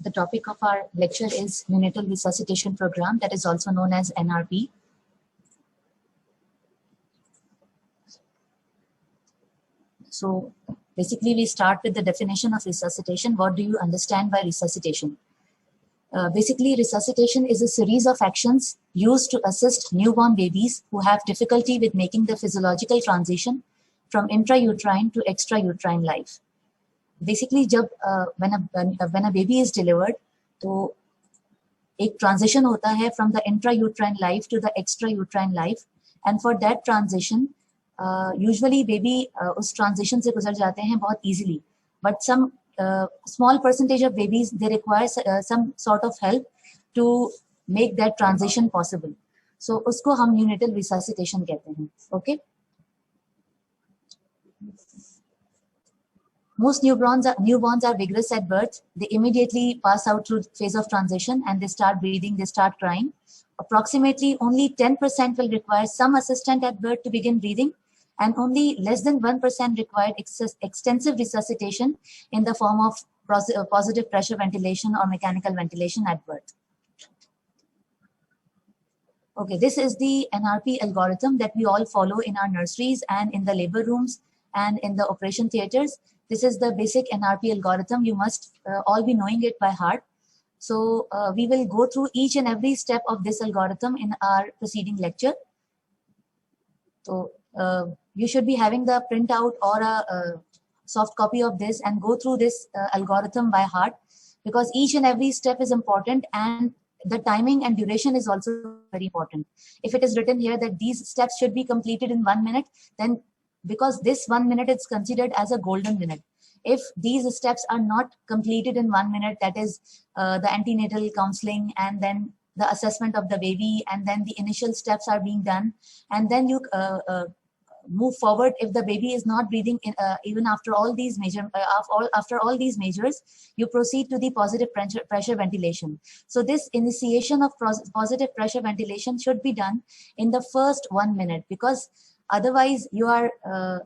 the topic of our lecture is Neonatal Resuscitation Program, that is also known as NRP. So basically we start with the definition of resuscitation. What do you understand by resuscitation? Basically, resuscitation is a series of actions used to assist newborn babies who have difficulty with making the physiological transition from intrauterine to extrauterine life. Basically, when a baby is delivered, तो एक transition होता है from the intrauterine life to the extrauterine life, and for that transition, usually baby उस transition से गुजर जाते हैं बहुत easily, but some small percentage of babies, they require some sort of help to make that transition possible. So उसको हम neonatal resuscitation कहते हैं. Okay. Most newborns are vigorous at birth. They immediately pass out through phase of transition and they start breathing, they start crying. Approximately only 10% will require some assistant at birth to begin breathing, and only less than 1% required extensive resuscitation in the form of positive pressure ventilation or mechanical ventilation at birth. Okay, this is the NRP algorithm that we all follow in our nurseries and in the labor rooms and in the operation theaters. This is the basic NRP algorithm. You must all be knowing it by heart. So we will go through each and every step of this algorithm in our preceding lecture. So you should be having the printout or a soft copy of this and go through this algorithm by heart, because each and every step is important and the timing and duration is also very important. If it is written here that these steps should be completed in 1 minute, then because this 1 minute is considered as a golden minute. If these steps are not completed in 1 minute, that is the antenatal counseling and then the assessment of the baby and then the initial steps are being done, and then you move forward. If the baby is not breathing in, even after all these after all these measures, you proceed to the positive pressure ventilation. So this initiation of positive pressure ventilation should be done in the first 1 minute, because otherwise you are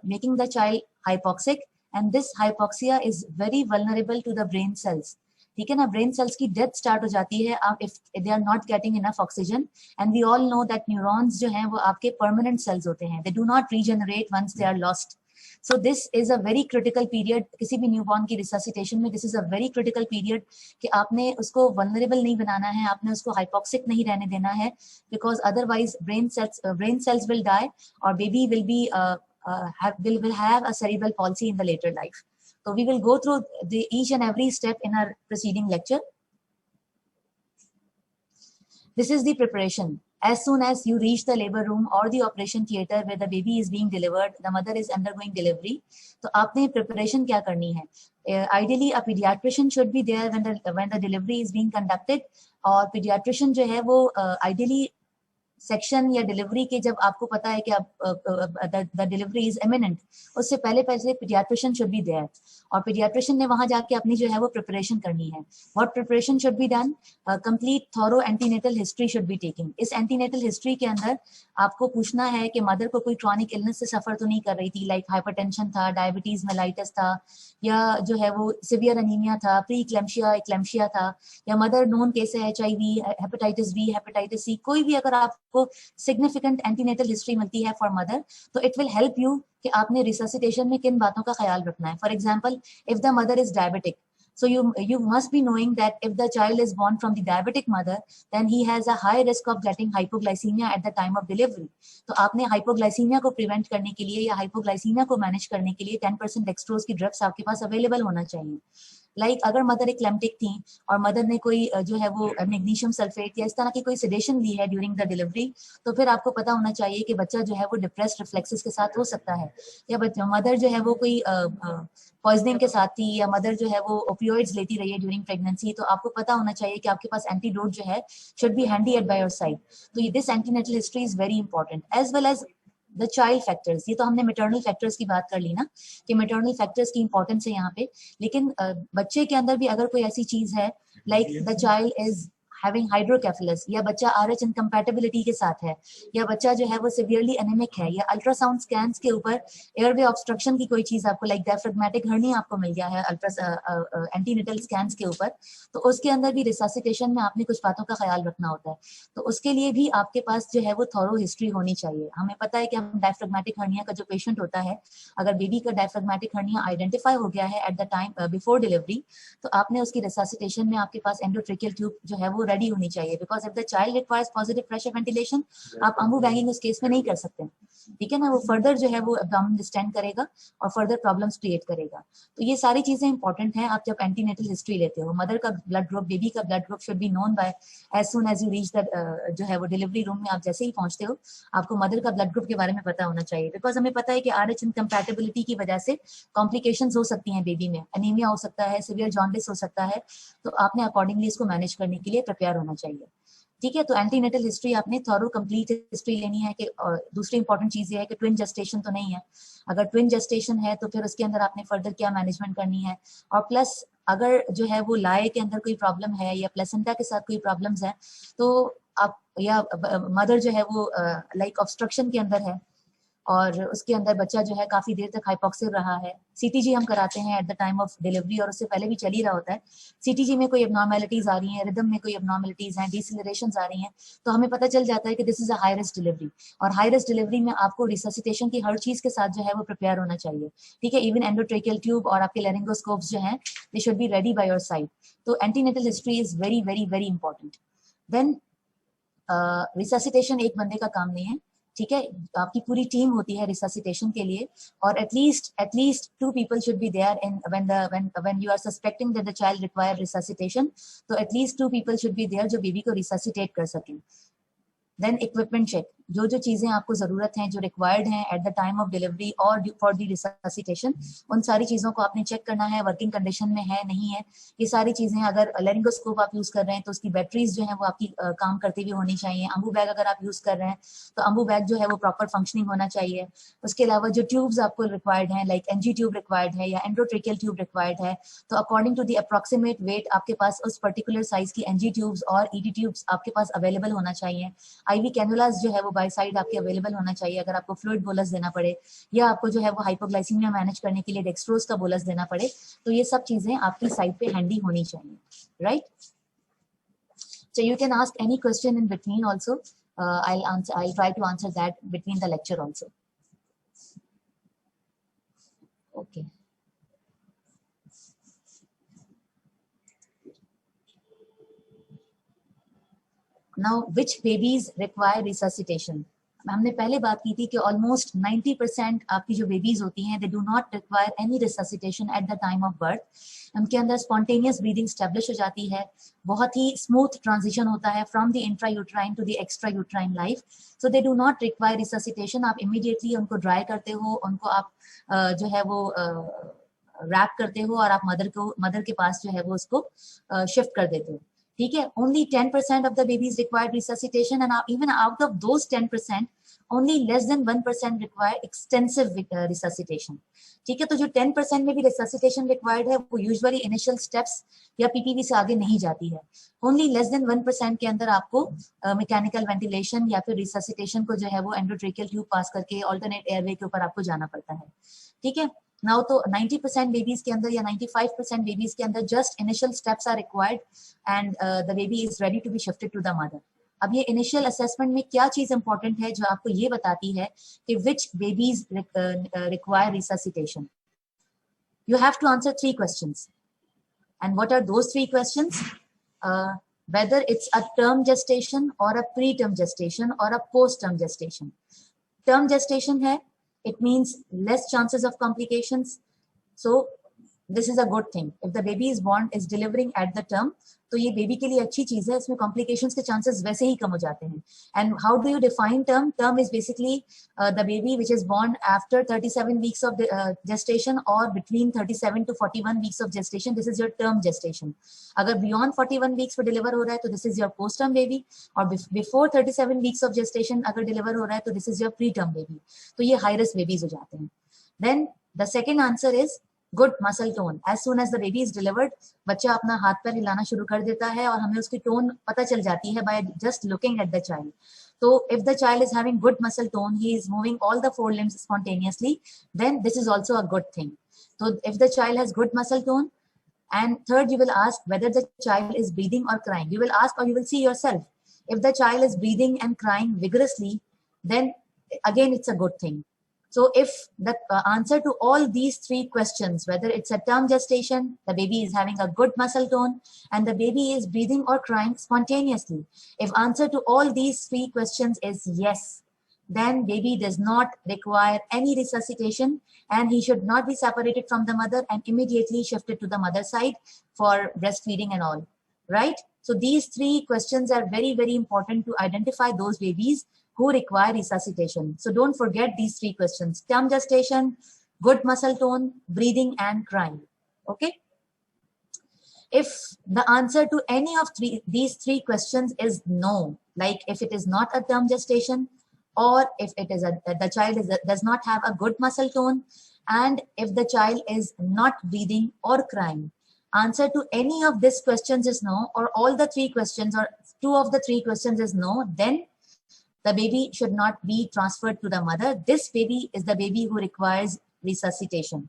making the child hypoxic, and this hypoxia is very vulnerable to the brain cells. ठीक है ना, brain cells की death start हो जाती है if they are not getting enough oxygen, and we all know that neurons जो हैं वो आपके permanent cells होते हैं, they do not regenerate once they are lost. So this is a very critical period. किसी भी newborn की resuscitation में this is a very critical period कि आपने उसको vulnerable नहीं बनाना है, आपने उसको hypoxic नहीं रहने देना है, because otherwise brain cells will die or baby will be will have a cerebral palsy in the later life. So we will go through each and every step in our preceding lecture. This is the preparation. As soon as you reach the labor room or the operation theater where the baby is being delivered, the mother is undergoing delivery. So आपने preparation क्या करनी है? Ideally, a pediatrician should be there when the delivery is being conducted. और pediatrician जो है वो ideally section या delivery के जब आपको पता है कि द डिलीवरी इज इमिनेंट, उससे पहले पीडियाट्रिशियन शुड बी देयर, और पीडियाट्रिशियन ने वहां जाके अपनी जो है वो प्रिपरेशन करनी है. What preparation should be done? Complete thorough antenatal history should be taking. इस एंटीनेटल हिस्ट्री के अंदर आपको पूछना है कि मदर को कोई क्रॉनिक इलनेस से सफर तो नहीं कर रही थी, लाइक हाइपरटेंशन था, डायबिटीज मेलाइटिस था, या जो है वो सिवियर एनीमिया था, प्री इक्लेम्शिया था, या मदर नोन केस है HIV, hepatitis B, hepatitis C, कोई भी अगर आपको सिग्निफिकेंट एंटीनेटल हिस्ट्री मिलती है फॉर मदर, तो इट विल हेल्प यू कि आपने रिससिटेशन में किन बातों का ख्याल रखना है. For example, if the mother is diabetic, so you must be knowing that if the child is born from the diabetic mother, then he has a high risk of getting hypoglycemia at the time of delivery. तो आपने hypoglycemia को prevent करने के लिए या hypoglycemia को manage करने के लिए 10% dextrose की ड्रग्स आपके पास अवेलेबल होना चाहिए. लाइक अगर मदर इक्लेम्टिक थी और मदर ने कोई जो है वो मैग्नीशियम सल्फेट या इस तरह की कोई सेडेशन ली है ड्यूरिंग द डिलीवरी, तो फिर आपको पता होना चाहिए कि बच्चा जो है वो डिप्रेस्ड रिफ्लेक्सेस के साथ हो सकता है, या मदर जो है वो कोई पॉइजनिंग के साथ थी, या मदर जो है वो ओपियोइड्स लेती रही है ड्यूरिंग प्रेगनेंसी, तो आपको पता होना चाहिए कि आपके पास एंटीडोट जो है should be handy at by your side. तो this antenatal history is very important, as well as the child factors. ये तो हमने मैटरनल फैक्टर्स की बात कर ली ना, कि मैटरनल फैक्टर्स की इंपॉर्टेंस है यहाँ पे, लेकिन बच्चे के अंदर भी अगर कोई ऐसी चीज है like the child is having hydrocephalus, या बच्चा RH इनकम्पैटिबिलिटी के साथ है, या बच्चा जो है वो सिवियरली एनेमिक है, या अल्ट्रासाउंड स्कैन्स के ऊपर एयरवे ऑब्स्ट्रक्शन की कोई चीज आपको लाइक डायफ्रेगमेटिक हर्निया आपको मिल गया है एंटीनेटल स्कैन्स के ऊपर, तो उसके अंदर भी रिससिटेशन में आपने कुछ बातों का ख्याल रखना होता है। तो उसके लिए भी आपके पास जो है वो थॉरो हिस्ट्री होनी चाहिए। हमें पता है कि हम डायफ्रेगमेटिक हर्निया का जो पेशेंट होता है, अगर बेबी का डायफ्रेगमेटिक हर्निया आइडेंटिफाई हो गया है at the time before delivery, तो आपने उसकी रिससिटेशन में आपके पास एंडोट्रेकियल ट्यूब जो है वो रेडी होनी चाहिए, because if the child requires positive pressure ventilation, आप अम्बू बैगिंग उस केस में नहीं कर सकते, ठीक है ना, वो फर्दर जो है वो एब्डोमेन डिस्टेंड करेगा और फर्दर प्रॉब्लम्स क्रिएट करेगा। तो ये सारी चीजें इंपॉर्टेंट हैं आप जब एंटीनेटल हिस्ट्री लेते हो। मदर का ब्लड ग्रुप, बेबी का blood group should be known by as soon as you reach the जो है वो डिलीवरी रूम में, आप जैसे ही पहुंचते हो आपको मदर का ब्लड ग्रुप के बारे में पता होना चाहिए, बिकॉज हमें पता है कि RH इनकम्पैटिबिलिटी की वजह से कॉम्प्लिकेशंस हो सकती हैं बेबी में, एनीमिया हो सकता है, सिवियर जॉन्डिस हो सकता है, तो आपने अकॉर्डिंगली इसको मैनेज करने के लिए प्रिपेयर होना चाहिए, ठीक है। तो एंटीनेटल हिस्ट्री आपने थॉरो कंप्लीट हिस्ट्री लेनी है कि दूसरी इंपॉर्टेंट चीज ये है कि ट्विन जेस्टेशन तो नहीं है। अगर ट्विन जेस्टेशन है तो फिर उसके अंदर आपने फर्दर क्या मैनेजमेंट करनी है, और प्लस अगर जो है वो लाए के अंदर कोई प्रॉब्लम है या प्लेसेंटा के साथ कोई प्रॉब्लम्स है, तो आप या मदर जो है वो लाइक ऑब्स्ट्रक्शन के अंदर है और उसके अंदर बच्चा जो है काफी देर तक हाइपोक्सिक रहा है, सीटीजी हम कराते हैं at the time of delivery और उससे पहले भी चल ही रहा होता है, सीटीजी में कोई एबनॉर्मेलिटीज आ रही हैं, रिदम में कोई एबनॉर्मेलिटीज हैं, डिसेलरेशंस आ रही हैं, तो हमें पता चल जाता है कि this is a high risk delivery, और हाई रिस्क डिलीवरी में आपको रिससिटेशन की हर चीज के साथ जो है वो प्रिपेयर होना चाहिए, ठीक है। इवन एंडोट्रेकियल ट्यूब और आपके लेरिंगोस्कोप्स जो हैं they should be ready by your side. तो antenatal history is very very very important. Then resuscitation एक बंदे का काम नहीं है, ठीक है, आपकी पूरी टीम होती है रिससिटेशन के लिए, और at least 2 people should be there in when you are suspecting that the child require resuscitation, तो at least 2 people should be there जो बेबी को रिससिटेट कर सकें। देन इक्विपमेंट चेक, जो जो चीजें आपको जरूरत हैं जो रिक्वायर्ड हैं at the time of delivery और फॉर दी रिससिटेशन, उन सारी चीजों को आपने चेक करना है, वर्किंग कंडीशन में है नहीं है, ये सारी चीजें। अगर लेरिंगोस्कोप आप यूज कर रहे हैं तो उसकी बैटरीज जो है वो आपकी काम करती हुई होनी चाहिए। अम्बू बैग अगर आप यूज कर रहे हैं तो अम्बू बैग जो है वो प्रॉपर फंक्शनिंग होना चाहिए। उसके अलावा जो ट्यूब्स आपको रिक्वायर्ड है लाइक एनजी ट्यूब रिक्वायर्ड है या एंडोट्रेकियल ट्यूब रिक्वायर्ड है, तो according to the approximate weight आपके पास उस पर्टिकुलर साइज की एनजी ट्यूब्स और ईडी ट्यूब्स आपके पास अवेलेबल होना चाहिए। आईवी कैनुलास जो है वो बाय साइड आपके अवेलेबल होना चाहिए अगर आपको फ्लूइड बोलस देना पड़े या आपको जो है वो हाइपोग्लाइसीमिया मैनेज करने के लिए डेक्सट्रोज का बोलस देना पड़े, तो ये सब चीजें आपकी साइड पे हैंडी होनी चाहिए, right. So you can ask any question in between also. I'll try to answer that between the lecture also. Okay. Now, which babies require resuscitation? हमने पहले बात की थी कि ऑलमोस्ट 90% आपकी जो बेबीज होती हैं दे do not require any resuscitation at the time of birth. उनके अंदर स्पॉन्टेनियस ब्रीदिंग स्टैब्लिश हो जाती है, बहुत ही स्मूथ ट्रांजिशन होता है from the intra uterine to the extra uterine life, so they do not require resuscitation. आप इमीडिएटली उनको ड्राई करते हो, उनको आप जो है वो रैप करते हो और आप मदर के पास जो है वो उसको शिफ्ट कर देते हो, ठीक है। Only 10% of the babies require resuscitation, and even out of those 10%, only less than 1% require extensive resuscitation, ठीक है। तो जो 10% में भी resuscitation required है वो usually initial steps या PPV से आगे नहीं जाती है। Only less than 1% के अंदर आपको mechanical ventilation या फिर resuscitation को जो है वो endotracheal tube पास करके alternate airway के ऊपर आपको जाना पड़ता है, ठीक है। नाउ तो 90% बेबीज के अंदर या 95% बेबीज के अंदर just initial steps are required and the baby is ready to be shifted to the mother. अब ये इनिशियल असेसमेंट में क्या चीज इंपॉर्टेंट है जो आपको ये बताती है कि which babies require resuscitation? You have to answer 3 questions, and what are those 3 questions? Whether it's a term gestation और अ प्री टर्म जेस्टेशन और a post term gestation. Term gestation है, it means less chances of complications, so this is a good thing. If the baby is born is delivering at the term, तो ये baby के लिए अच्छी चीज है, इसमें कॉम्प्लिकेशंस के चांसेस वैसे ही कम हो जाते हैं। And how do you define term? Term is basically the baby which is born after 37 weeks of gestation और between 37 to 41 weeks of gestation, this is your term gestation. अगर बियॉन्ड 41 वीक्स पर deliver हो रहा है तो this is your post term baby, और before 37 weeks of gestation अगर deliver हो रहा है तो this is your pre term baby. तो ये हाई रिस्क बेबीज हो जाते हैं। Then the second answer is good muscle tone, as soon as the baby is delivered बच्चा अपना हाथ पैर हिलाना शुरू कर देता है और हमें उसकी टोन पता चल जाती है by just looking at the child. So if the child is having good muscle tone, he is moving all the four limbs spontaneously, then this is also a good thing. So if the child has good muscle tone, and third, you will ask whether the child is breathing or crying. You will ask or you will see yourself. If the child is breathing and crying vigorously, then again it's a good thing. So if the answer to all these three questions, whether it's a term gestation, the baby is having a good muscle tone, and the baby is breathing or crying spontaneously, if answer to all these three questions is yes, then baby does not require any resuscitation, and he should not be separated from the mother and immediately shifted to the mother side for breastfeeding and all, right? So these three questions are very, very important to identify those babies who require resuscitation. So don't forget these three questions: term gestation, good muscle tone, breathing, and crying. Okay? If the answer to any of these three questions is no, like if it is not a term gestation, or if it is the child does not have a good muscle tone, and if the child is not breathing or crying, answer to any of these questions is no, or all the three questions or two of the three questions is no, then the baby should not be transferred to the mother. This baby is the baby who requires resuscitation.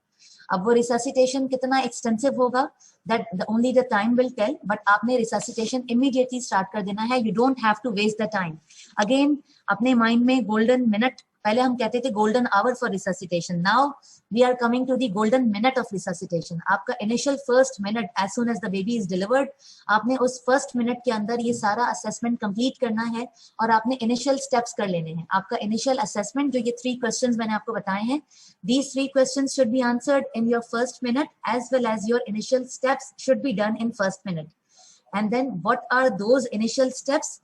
अब वो resuscitation कितना extensive होगा, that only the time will tell, but आपने resuscitation immediately start कर देना है. You don't have to waste the time. Again, अपने mind में golden minute, पहले हम कहते थे golden hour for resuscitation. Now we are coming to the golden minute of resuscitation. आपका initial first minute, as soon as the baby is delivered, आपने उस first minute के अंदर ये सारा assessment complete करना है और आपने initial steps कर लेने हैं. आपका initial assessment जो ये three questions मैंने आपको बताए हैं, these three questions should be answered in your first minute, as well as your initial steps should be done in first minute. And then what are those initial steps?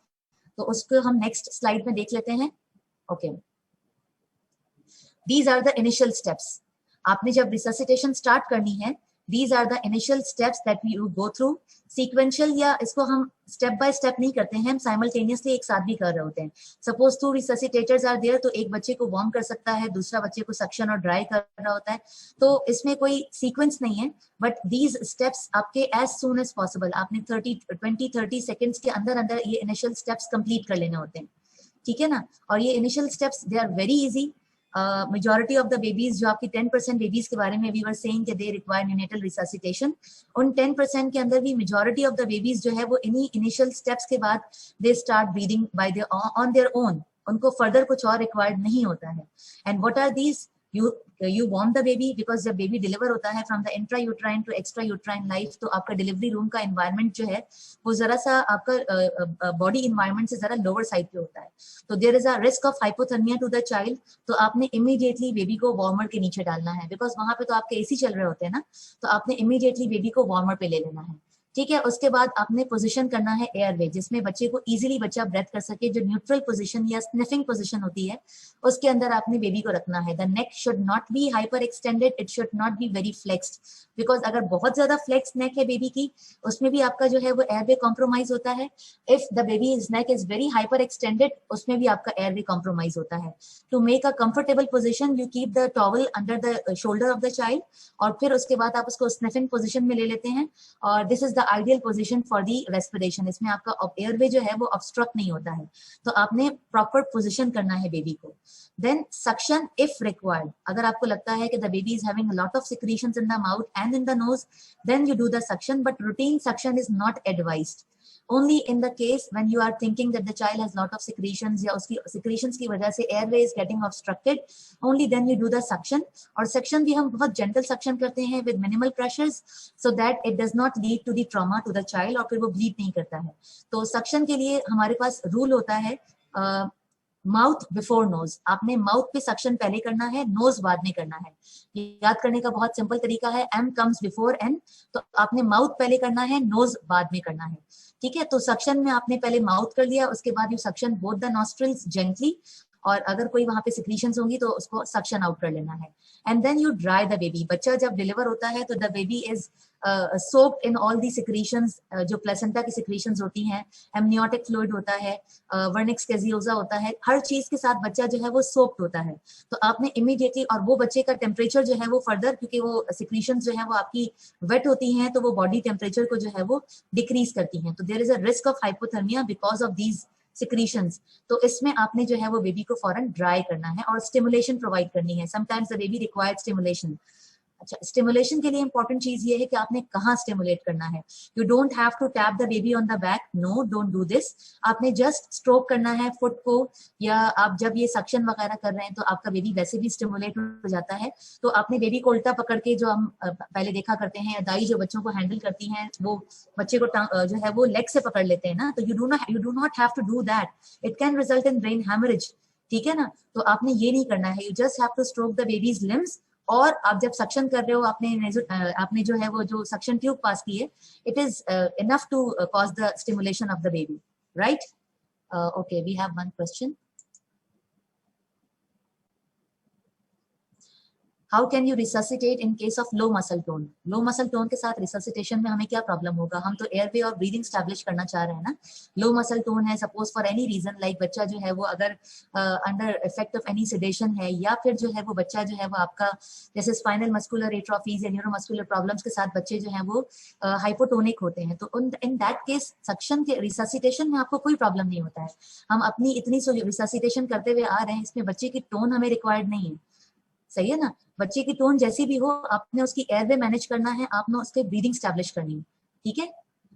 तो उसको हम next slide में देख लेते हैं. Okay. These are the initial steps. आपने जब resuscitation start करनी है, these are the initial steps that you go through. Sequential या इसको हम step by step नहीं करते हैं, हम simultaneously एक साथ भी कर रहे होते हैं. Suppose two resuscitators are there, तो एक बच्चे को warm कर सकता है, दूसरा बच्चे को suction और dry कर रहा होता है. तो इसमें कोई sequence नहीं है, but these steps आपके as soon as possible, आपने 20-30 seconds के अंदर अंदर ये initial steps complete कर लेने होते हैं. ठीक है ना? और ये initial steps they are very easy. Majority of the babies, जो आपकी 10% babies के बारे में we were saying that they require neonatal resuscitation, उन 10% के अंदर भी majority of the babies जो है वो इन्हीं initial steps के बाद they start breathing by their on their own. उनको further कुछ और required नहीं होता है. And what are these? You warm the baby, because जब baby deliver होता है from the intrauterine to extrauterine life, तो आपका delivery room का environment जो है वो जरा सा आपका body environment से जरा lower side पे होता है. तो there is a risk of hypothermia to the child, तो आपने immediately baby को warmer के नीचे डालना है, because वहाँ पे तो आपके AC चल रहे होते हैं ना, तो आपने immediately baby को warmer पे ले लेना है. ठीक है, उसके बाद आपने पोजीशन करना है एयरवे, जिसमें बच्चे को इजीली बच्चा ब्रेथ कर सके. जो न्यूट्रल पोजीशन या स्निफिंग पोजीशन होती है उसके अंदर आपने बेबी को रखना है. The neck should not be hyper extended, it should not be very flexed, because अगर बहुत ज्यादा फ्लेक्स नेक है बेबी की, उसमें भी आपका जो है वो एयरवे कॉम्प्रोमाइज होता है. If the baby is neck is very hyper extended, उसमें भी आपका एयरवे कॉम्प्रोमाइज होता है. To make a comfortable position, you keep the towel under the shoulder of the child, और फिर उसके बाद आप उसको स्निफिंग पोजीशन में ले लेते हैं. और this is the ideal position for the respiration. इसमें आपका एयरवे जो है वो ऑब्स्ट्रक्ट नहीं होता है, तो आपने प्रॉपर पोजीशन करना है बेबी को. देन सक्शन इफ रिक्वायर्ड, अगर आपको लगता है कि the baby is having lot of secretions in the mouth and in the nose, then you do the suction, but routine suction is not advised. Only in the case when you are thinking that the child has lot of secretions या उसकी secretions की वजह से airway is getting obstructed, only then you do the suction. और suction भी हम बहुत gentle suction करते हैं with minimal pressures, so that it does not lead to the trauma to the child, और फिर वो bleed नहीं करता है. तो suction के लिए हमारे पास rule होता है माउथ बिफोर नोज. आपने माउथ पे सक्शन पहले करना है, नोज बाद में करना है. याद करने का बहुत सिंपल तरीका है, एम कम्स बिफोर एन, तो आपने माउथ पहले करना है, नोज बाद में करना है. ठीक है, तो सक्शन में आपने पहले माउथ कर लिया, उसके बाद you suction both the nostrils gently, और अगर कोई वहां पे सिक्रीशंस होंगी तो उसको सक्शन आउट कर लेना है. And then you dry the baby. बच्चा जब डिलीवर होता है तो the baby is soaked in all the secretions, जो प्लेसेंटा की सिक्रीशंस होती हैं, एमनियोटिक फ्लूइड होता है, वर्निक्स कैजियोसा होता है, हर चीज के साथ बच्चा जो है वो सोक्ड होता है. तो आपने इमीडिएटली, और वो बच्चे का टेम्परेचर जो है वो फर्दर, क्योंकि वो सिक्रीशंस जो है वो आपकी वेट होती हैं तो वो बॉडी टेम्परेचर को जो है वो डिक्रीज करती हैं. तो there is a risk of hypothermia because of these secretions. तो इसमें आपने जो है वो बेबी को फौरन ड्राई करना है और स्टिमुलेशन प्रोवाइड करनी है. Sometimes the baby required stimulation. अच्छा, स्टिमुलेशन के लिए इंपॉर्टेंट चीज ये है कि आपने कहाँ स्टिमुलेट करना है. You don't have to tap the baby on the back, no, don't do this. आपने जस्ट स्ट्रोक करना है फुट को, या आप जब ये सक्शन वगैरह कर रहे हैं तो आपका बेबी वैसे भी स्टिमुलेट हो जाता है. तो आपने बेबी को उल्टा पकड़ के, जो हम पहले देखा करते हैं, या दाई जो बच्चों को हैंडल करती हैं, वो बच्चे को जो है वो लेग से पकड़ लेते हैं ना, तो you do not have to do that. It can result in brain haemorrhage. ठीक है ना. तो आपने ये नहीं करना है. You just have to stroke the baby's limbs. और आप जब सक्शन कर रहे हो, आपने जो है वो जो सक्शन ट्यूब पास की है, it is enough to cause the stimulation of the baby, right? Okay, we have one question. How can you resuscitate in case of low muscle tone? Low muscle tone के साथ resuscitation में हमें क्या problem होगा? हम तो airway और breathing establish करना चाह रहे हैं ना. लो मसल टोन है, suppose for any reason, like बच्चा जो है वो अगर under effect of any sedation है, या फिर जो है वो बच्चा जो है वो आपका जैसे स्पाइनल मस्कुलर एट्रोफीज या न्यूरोमस्कुलर प्रॉब्लम्स के साथ बच्चे जो है वो हाइपोटोनिक होते हैं, तो इन दैट केस सक्शन के रिससिटेशन में आपको कोई प्रॉब्लम नहीं होता है. हम अपनी इतनी रिससिटेशन करते हुए आ रहे हैं, इसमें बच्चे की टोन हमें रिक्वायर्ड नहीं है. सही है ना. बच्चे की टोन जैसी भी हो, आपने उसकी एयरवे मैनेज करना है, आपने उसके ब्रीदिंग स्टैब्लिश करनी है. ठीक है.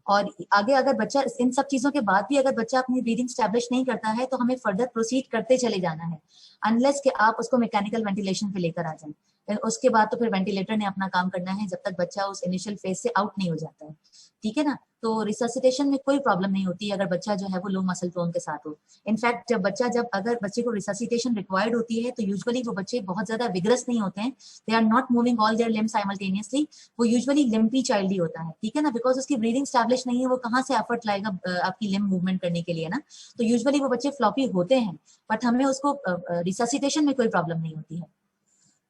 और आगे अगर बच्चा इन सब चीजों के बाद भी अगर बच्चा अपनी ब्रीदिंग स्टैब्लिश नहीं करता है, तो हमें फर्दर प्रोसीड करते चले जाना है, अनलेस कि आप उसको मैकेनिकल वेंटिलेशन पे लेकर आ जाए. उसके बाद तो फिर वेंटिलेटर ने अपना काम करना है, जब तक बच्चा उस इनिशियल फेज से आउट नहीं हो जाता है. ठीक है ना. तो रिससिटेशन में कोई प्रॉब्लम नहीं होती अगर बच्चा जो है वो लो मसल टोन के साथ हो. इनफैक्ट अगर बच्चे को रिससिटेशन रिक्वायर्ड होती है, तो यूजुअली वो बच्चे बहुत ज्यादा विग्रस नहीं होते हैं. They are not moving all their limbs simultaneously. वो यूजुअली लिम्पी चाइल्ड ही होता है. ठीक है ना. बिकॉज उसकी ब्रीदिंग स्टैब्लिश नहीं है, वो कहाँ से एफर्ट लाएगा आपकी लिम्ब मूवमेंट करने के लिए ना. तो यूजुअली वो बच्चे फ्लॉपी होते हैं, बट हमें उसको रिससिटेशन में कोई प्रॉब्लम नहीं होती है.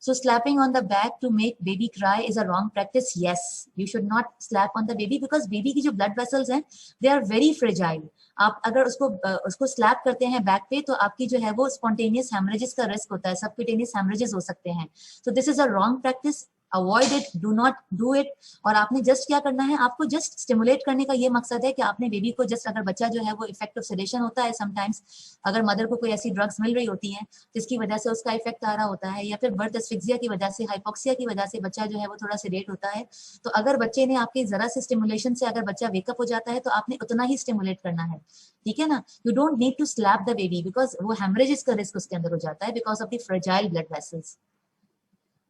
So slapping on the back to make baby cry is a wrong practice. Yes, you should not slap on the baby because baby की जो blood vessels हैं, they are very fragile. आप अगर उसको स्लैप करते हैं बैक पे, तो आपकी जो है वो स्पॉन्टेनियस हेमरेजेस का रिस्क होता है, सबक्यूटेनियस हेमरेजेस हो सकते हैं. तो this is a wrong practice. Avoid it, do not do it. और आपने जस्ट क्या करना है, आपको जस्ट स्टिमुलेट करने का ये मकसद है कि आपने बेबी को जस्ट, अगर बच्चा जो है वो इफेक्ट ऑफ सेडेशन होता है समटाइम्स, अगर मदर को कोई ऐसी ड्रग्स मिल रही होती हैं जिसकी वजह से उसका इफेक्ट आ रहा होता है, या फिर बर्थ एस्फिक्सिया की वजह से, हाइपोक्सिया की वजह से बच्चा जो है वो थोड़ा सेडेट होता है, तो अगर बच्चे ने आपके जरा से स्टिमुलेशन से अगर बच्चा वेकअप हो जाता है, तो आपने उतना ही स्टिमुलेट करना है. ठीक है ना. You don't need to slap the baby because वो हेमरेजेस का रिस्क उसके अंदर हो जाता है because of the fragile blood vessels.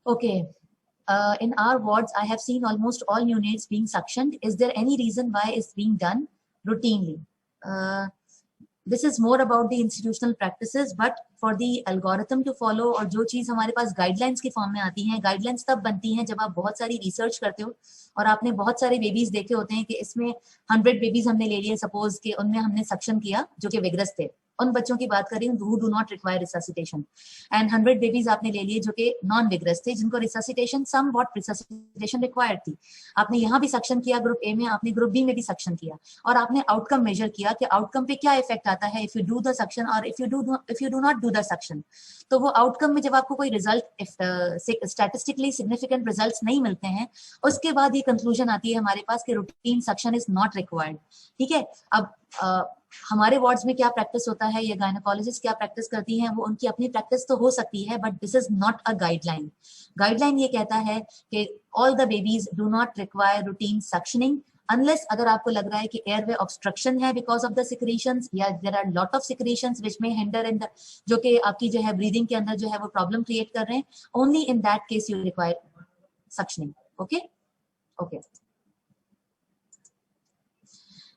Okay. In our wards, I have seen almost all neonates being suctioned. Is there any reason why it's being done routinely? This is more about the institutional practices, but for the algorithm to follow, और जो चीज हमारे पास guidelines की form में आती हैं, guidelines तब बनती हैं जब आप बहुत सारी रिसर्च करते हो और आपने बहुत सारे बेबीज देखे होते हैं कि इसमें 100 बेबीज हमने ले लिए, सपोज कि उनमें हमने सक्शन किया जो कि विग्रस थे. उन बच्चों की बात करें who do not require resuscitation, and 100 babies आपने ले लिए जो कि नॉन विग्रस थे, जिनको resuscitation somewhat resuscitation required थी. आपने यहाँ भी सक्शन किया ग्रुप ए में, आपने ग्रुप बी में भी सक्शन किया, और आपने आउटकम मेजर किया कि आउटकम पे क्या इफेक्ट आता है if you do the suction और if you do not do the suction. तो वो आउटकम में जब आपको कोई रिजल्ट, स्टैटिस्टिकली सिग्निफिकेंट रिजल्ट्स नहीं मिलते हैं, उसके बाद ये कंक्लूजन आती है हमारे पास कि routine suction is not required. ठीक है. अब हमारे वार्ड्स में क्या प्रैक्टिस होता है, या गायनेकोलॉजिस्ट क्या प्रैक्टिस करती हैं, वो उनकी अपनी प्रैक्टिस तो हो सकती है, but this is not a guideline. Guideline ये कहता है कि all the babies do not require routine suctioning unless अगर आपको लग रहा है कि एयरवे ऑब्स्ट्रक्शन है बिकॉज ऑफ द सिक्रीशंस, या there are lot of secretions which may hinder in the, जो कि आपकी जो है ब्रीदिंग के अंदर जो है वो प्रॉब्लम क्रिएट कर रहे हैं. Only in that case you require suctioning. Okay. Okay.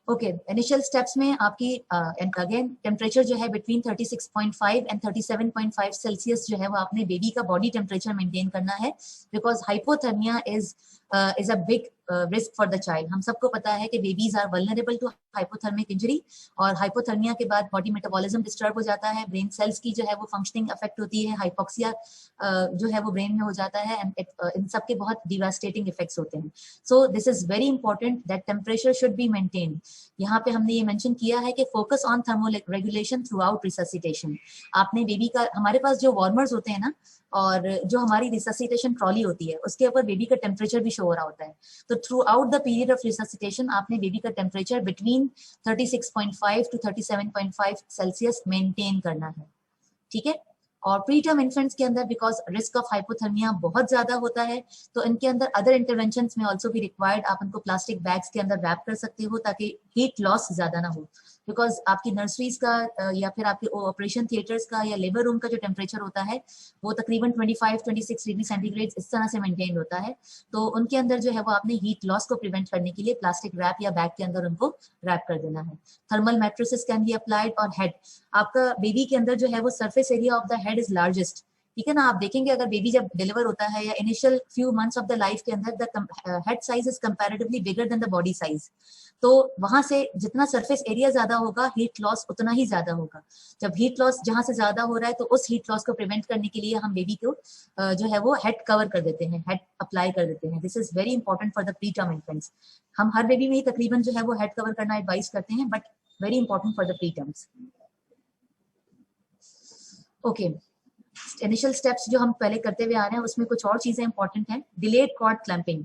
Okay. Initial steps में आपकी अगेन टेम्परेचर जो है बिटवीन 36.5 एंड 37.5 सेल्सियस जो है वो आपने बेबी का बॉडी टेम्परेचर मेंटेन करना है, because hypothermia is is a big risk for the child. हम सबको पता है कि babies are vulnerable to hypothermic injury, और hypothermia के बाद body metabolism disturb हो जाता है, brain cells की जो है वो functioning affect होती है, hypoxia जो है वो brain में हो जाता है, and इन सब के बहुत devastating effects होते हैं. So this is very important that temperature should be maintained. यहाँ पे हमने ये mention किया है कि focus on thermoregulation throughout resuscitation. आपने बेबी का, हमारे पास जो वार्मर्स होते हैं ना, और जो हमारी रिससिटेशन ट्रॉली होती है उसके ऊपर बेबी का टेम्परेचर भी शो हो रहा होता है. तो through out the period of resuscitation आपने बेबी का temperature between 36.5 to 37.5 Celsius maintain करना है. ठीक है. और प्री टर्म इन्फेंट्स के अंदर बिकॉज रिस्क ऑफ हाइपोथर्मिया बहुत ज्यादा होता है, तो इनके अंदर अदर इंटरवेंशंस में ऑल्सो भी रिक्वायर्ड. आप इनको प्लास्टिक बैग्स के अंदर रैप कर सकते हो ताकि हीट लॉस ज्यादा ना हो, बिकॉज आपकी नर्सरीज का या फिर आपके ऑपरेशन थिएटर्स का या लेबर रूम का जो टेम्परेचर होता है वो तकरीबन 25-26 डिग्री सेंटीग्रेड इस तरह से मेंटेन होता है. तो उनके अंदर जो है वो आपने हीट लॉस को प्रिवेंट करने के लिए प्लास्टिक रैप या बैग के अंदर उनको रैप कर देना है. Thermal mattresses can be applied. और हेड, आपका बेबी के अंदर जो है वो surface area of the head is largest. ठीक है ना. आप देखेंगे अगर बेबी जब डिलीवर होता है या initial few months of the life के अंदर the head size is comparatively bigger than the body size. तो वहां से जितना सरफेस एरिया ज्यादा होगा हीट लॉस उतना ही ज्यादा होगा. जब हीट लॉस जहां से ज्यादा हो रहा है तो उस हीट लॉस को प्रिवेंट करने के लिए हम बेबी को जो है वो हेड कवर कर देते हैं, हेड अप्लाई कर देते हैं. This is very important for the pre term infants. हम हर बेबी में ही तकरीबन जो है वो हेड कवर करना एडवाइस करते हैं, but very important for the pre terms. Okay, initial steps जो हम पहले करते हुए आ रहे हैं उसमें कुछ और चीजें इंपॉर्टेंट हैं. Delayed cord clamping.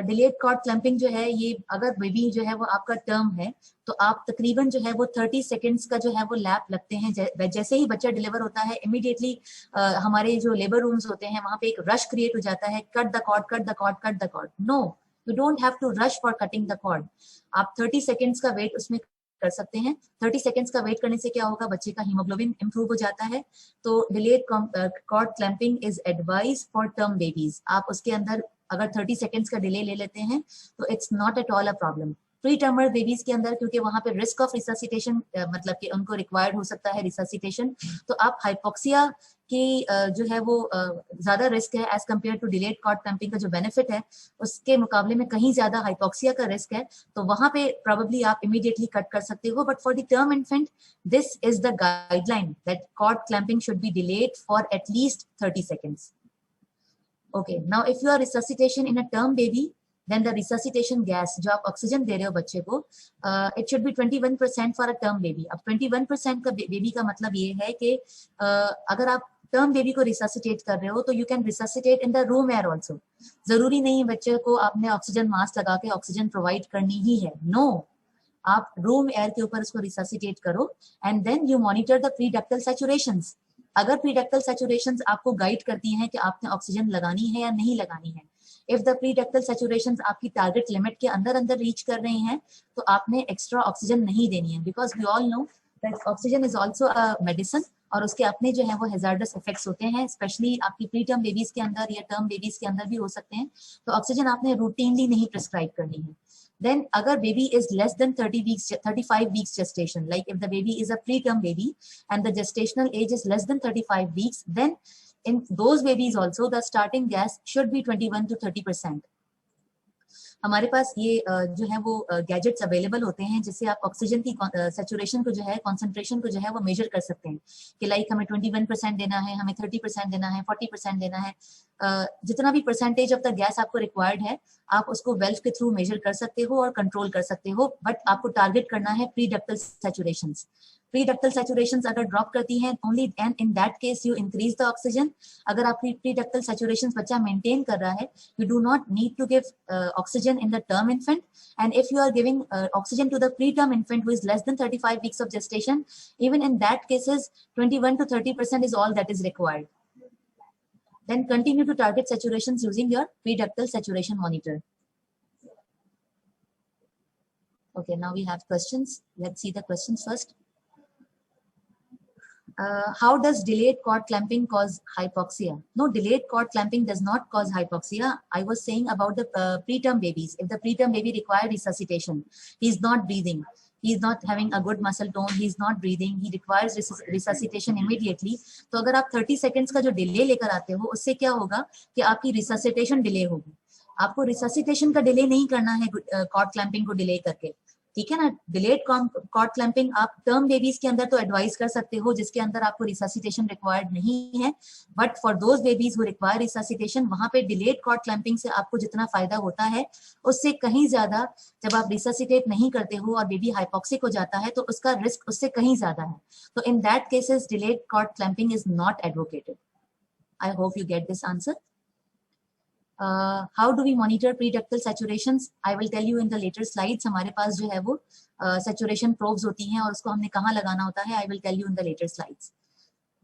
Delayed cord clamping जो है ये अगर बेबी जो है वो आपका टर्म है तो आप तकरीबन जो है वो 30 सेकेंड्स का जो है वो लैप लगते हैं. जैसे ही बच्चा डिलीवर होता है इमीडिएटली हमारे जो लेबर रूम्स होते हैं वहां पे एक रश क्रिएट हो जाता है, cut the cord, cut the cord, cut the cord. No, you don't have to rush for cutting the cord. आप 30 सेकेंड्स का वेट उसमें कर सकते हैं. 30 सेकेंड्स का वेट करने से क्या होगा, बच्चे का हीमोग्लोबिन इंप्रूव हो जाता है. तो delayed cord clamping is advise for term babies. आप उसके अंदर अगर 30 सेकेंड्स का डिले ले लेते हैं तो it's not at all a problem. Pre टर्मर babies के अंदर क्योंकि वहां पे रिस्क ऑफ रिससिटेशन मतलब कि उनको रिक्वायर्ड हो सकता है रिससिटेशन, तो आप हाइपोक्सिया की जो है वो ज्यादा रिस्क है as compare to delayed cord clamping. का जो बेनिफिट है उसके मुकाबले में कहीं ज्यादा हाइपोक्सिया का रिस्क है, तो वहां पे प्रोबेबली आप इमीडिएटली कट कर सकते हो. But for the term infant this is the guideline that cord clamping should be delayed for at least 30 seconds. Okay, now if you are resuscitation in a term baby, then the resuscitation gas जो आप oxygen दे रहे हो बच्चे को, it should be 21% for a term baby. अब 21% का baby का मतलब ये है कि अगर आप टर्म बेबी को रिससिटेट कर रहे हो तो you can resuscitate in the room air also. जरूरी नहीं बच्चे को आपने ऑक्सीजन मास्क लगा के ऑक्सीजन प्रोवाइड करनी ही है. नो, आप रूम एयर के ऊपर उसको रिससिटेट करो and then you monitor the preductal saturations. अगर प्रीडक्टल सैचुरेशंस आपको गाइड करती हैं कि आपने ऑक्सीजन लगानी है या नहीं लगानी है, इफ द प्रीडक्टल सैचुरेशंस आपकी टारगेट लिमिट के अंदर अंदर रीच कर रहे हैं तो आपने एक्स्ट्रा ऑक्सीजन नहीं देनी है, because we all know that oxygen is also a medicine और उसके अपने जो है वो हैजार्डस इफेक्ट्स होते हैं, स्पेशली आपकी प्री टर्म बेबीज के अंदर या टर्म बेबीज के अंदर भी हो सकते हैं. तो ऑक्सीजन आपने रूटीनली नहीं प्रिस्क्राइब करनी है. Then agar baby is less than 35 weeks gestation, like if the baby is a preterm baby and the gestational age is less than 35 weeks, then in those babies also the starting gas should be 21 to 30%. हमारे पास ये जो है वो gadgets available होते हैं जिससे आप oxygen की सैचुरेशन को जो है कॉन्सेंट्रेशन को जो है वो मेजर कर सकते हैं कि लाइक हमें 21% देना है, हमें 30% देना है, 40% देना है. जितना भी परसेंटेज ऑफ द गैस आपको रिक्वायर्ड है आप उसको वेल्व के थ्रू मेजर कर सकते हो और कंट्रोल कर सकते हो, बट आपको टारगेट करना है प्रीडक्टल सैचुरेशंस. प्रीडक्टल सैचुरेशंस अगर ड्रॉप करती हैं only and in that case you increase the oxygen. अगर आप प्रीडक्टल सैचुरेशंस बच्चा मेंटेन कर रहा है you do not need to give oxygen in the term infant, and if you are giving oxygen to the preterm infant who is less than 35 weeks of gestation, even in that cases 21 to 30% is all that is required. Then continue to target saturations using your preductal saturation monitor. Okay, now we have questions. Let's see the questions first. How does delayed cord clamping cause hypoxia? No, delayed cord clamping does not cause hypoxia. I was saying about the preterm babies. If the preterm baby requires resuscitation, he is not breathing, he is not having a good muscle tone, he is not breathing, he requires resuscitation immediately. तो अगर आप 30 seconds का जो delay लेकर आते हो उससे क्या होगा कि आपकी resuscitation delay होगी. आपको रिससिटेशन का डिले नहीं करना है कॉर्ड क्लैंपिंग को डिले करके, ठीक है ना। डिलेड कॉर्ड क्लैंपिंग आप टर्म बेबीज के अंदर तो एडवाइस कर सकते हो जिसके अंदर आपको रिससिटेशन रिक्वायर्ड नहीं है, but for those babies who require resuscitation, वहां पे डिलेड कॉर्ड क्लैंपिंग से आपको जितना फायदा होता है उससे कहीं ज्यादा जब आप रिससिटेट नहीं करते हो और बेबी हाइपोक्सिक हो जाता है तो उसका रिस्क उससे कहीं ज्यादा है। तो in that cases delayed cord clamping is not advocated. I hope you get this answer. How do we monitor preductal saturations? I will tell you in the later slides. हमारे पास जो है वो सैचुरेशन प्रोब्स होती हैं और उसको हमने कहाँ लगाना होता है, I will tell you in the later slides.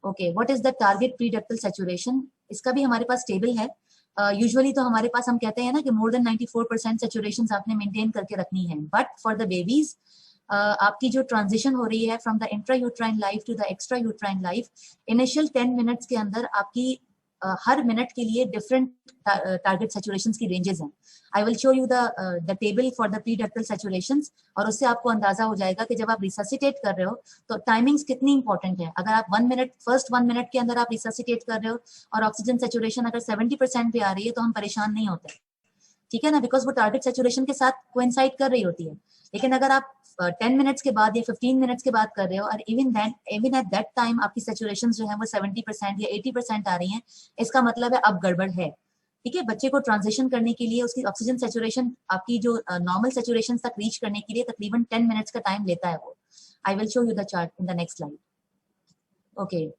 Okay, what is the target preductal saturation? इसका भी हमारे पास टेबल है। यूजुअली तो हमारे पास हम कहते हैं ना कि मोर देन 94% सैचुरेशन आपने मेंटेन करके रखनी है, बट फॉर द बेबीज आपकी जो ट्रांजिशन हो रही है from the intra uterine life to the extra uterine life, initial 10 minutes के अंदर आपकी हर मिनट के लिए डिफरेंट टारगेट सैचुरेशन की रेंजेस हैं। I will show you the table for the preductal saturations और उससे आपको अंदाजा हो जाएगा कि जब आप रिससिटेट कर रहे हो तो टाइमिंग्स कितनी इंपॉर्टेंट है। अगर आप 1 मिनट फर्स्ट 1 मिनट के अंदर आप रिससिटेट कर रहे हो और ऑक्सीजन सैचुरेशन अगर 70% पे आ रही है तो हम परेशान नहीं होते, ठीक है ना, बिकॉज वो टारगेट सैचुरेशन के साथ कोइंसाइड कर रही होती है। लेकिन अगर आप 10 मिनट्स के बाद या 15 मिनट्स के बाद कर रहे हो और इवन एट दैट टाइम आपकी सैचुरेशन जो है वो 70% या 80% आ रही हैं, इसका मतलब है अब गड़बड़ है, ठीक है। बच्चे को ट्रांजिशन करने के लिए उसकी ऑक्सीजन सैचुरेशन आपकी जो नॉर्मल सैचुरेशन तक रीच करने के लिए तकरीबन 10 मिनट्स का टाइम लेता है वो। आई will show you the chart in the next slide. Okay,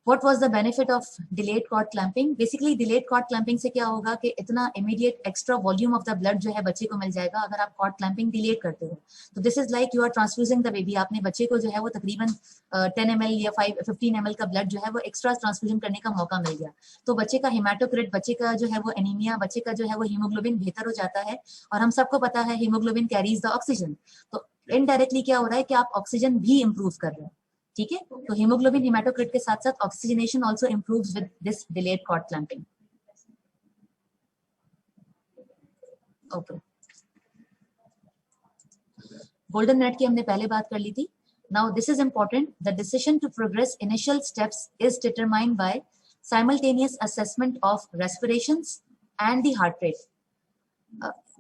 What was the benefit of delayed cord clamping? Basically delayed cord clamping से क्या होगा कि इतना immediate extra volume of the blood जो है बच्चे को मिल जाएगा अगर आप cord clamping delayed करते हो। तो this is like you are transfusing the baby। आपने बच्चे को जो है वो तकरीबन 10 ml या 15 ml का blood जो है वो extra transfusion करने का मौका मिल गया। तो बच्चे का hematocrit, बच्चे का जो है वो एनीमिया, बच्चे का जो है वो हीमोग्लोबिन बेहतर हो जाता है। और हम सबको पता है हीमोग्लोबिन कैरीज द ऑक्सीजन, तो इनडायरेक्टली क्या हो रहा है कि आप ऑक्सीजन भी इंप्रूव कर रहे हो, ठीक है। तो हीमोग्लोबिन हेमाटोक्रिट के साथ साथ oxygenation also improves with this delayed cord clamping. Okay, golden minute की हमने पहले बात कर ली थी। Now this is important, the decision to progress initial steps is determined by simultaneous assessment of respirations and the heart rate.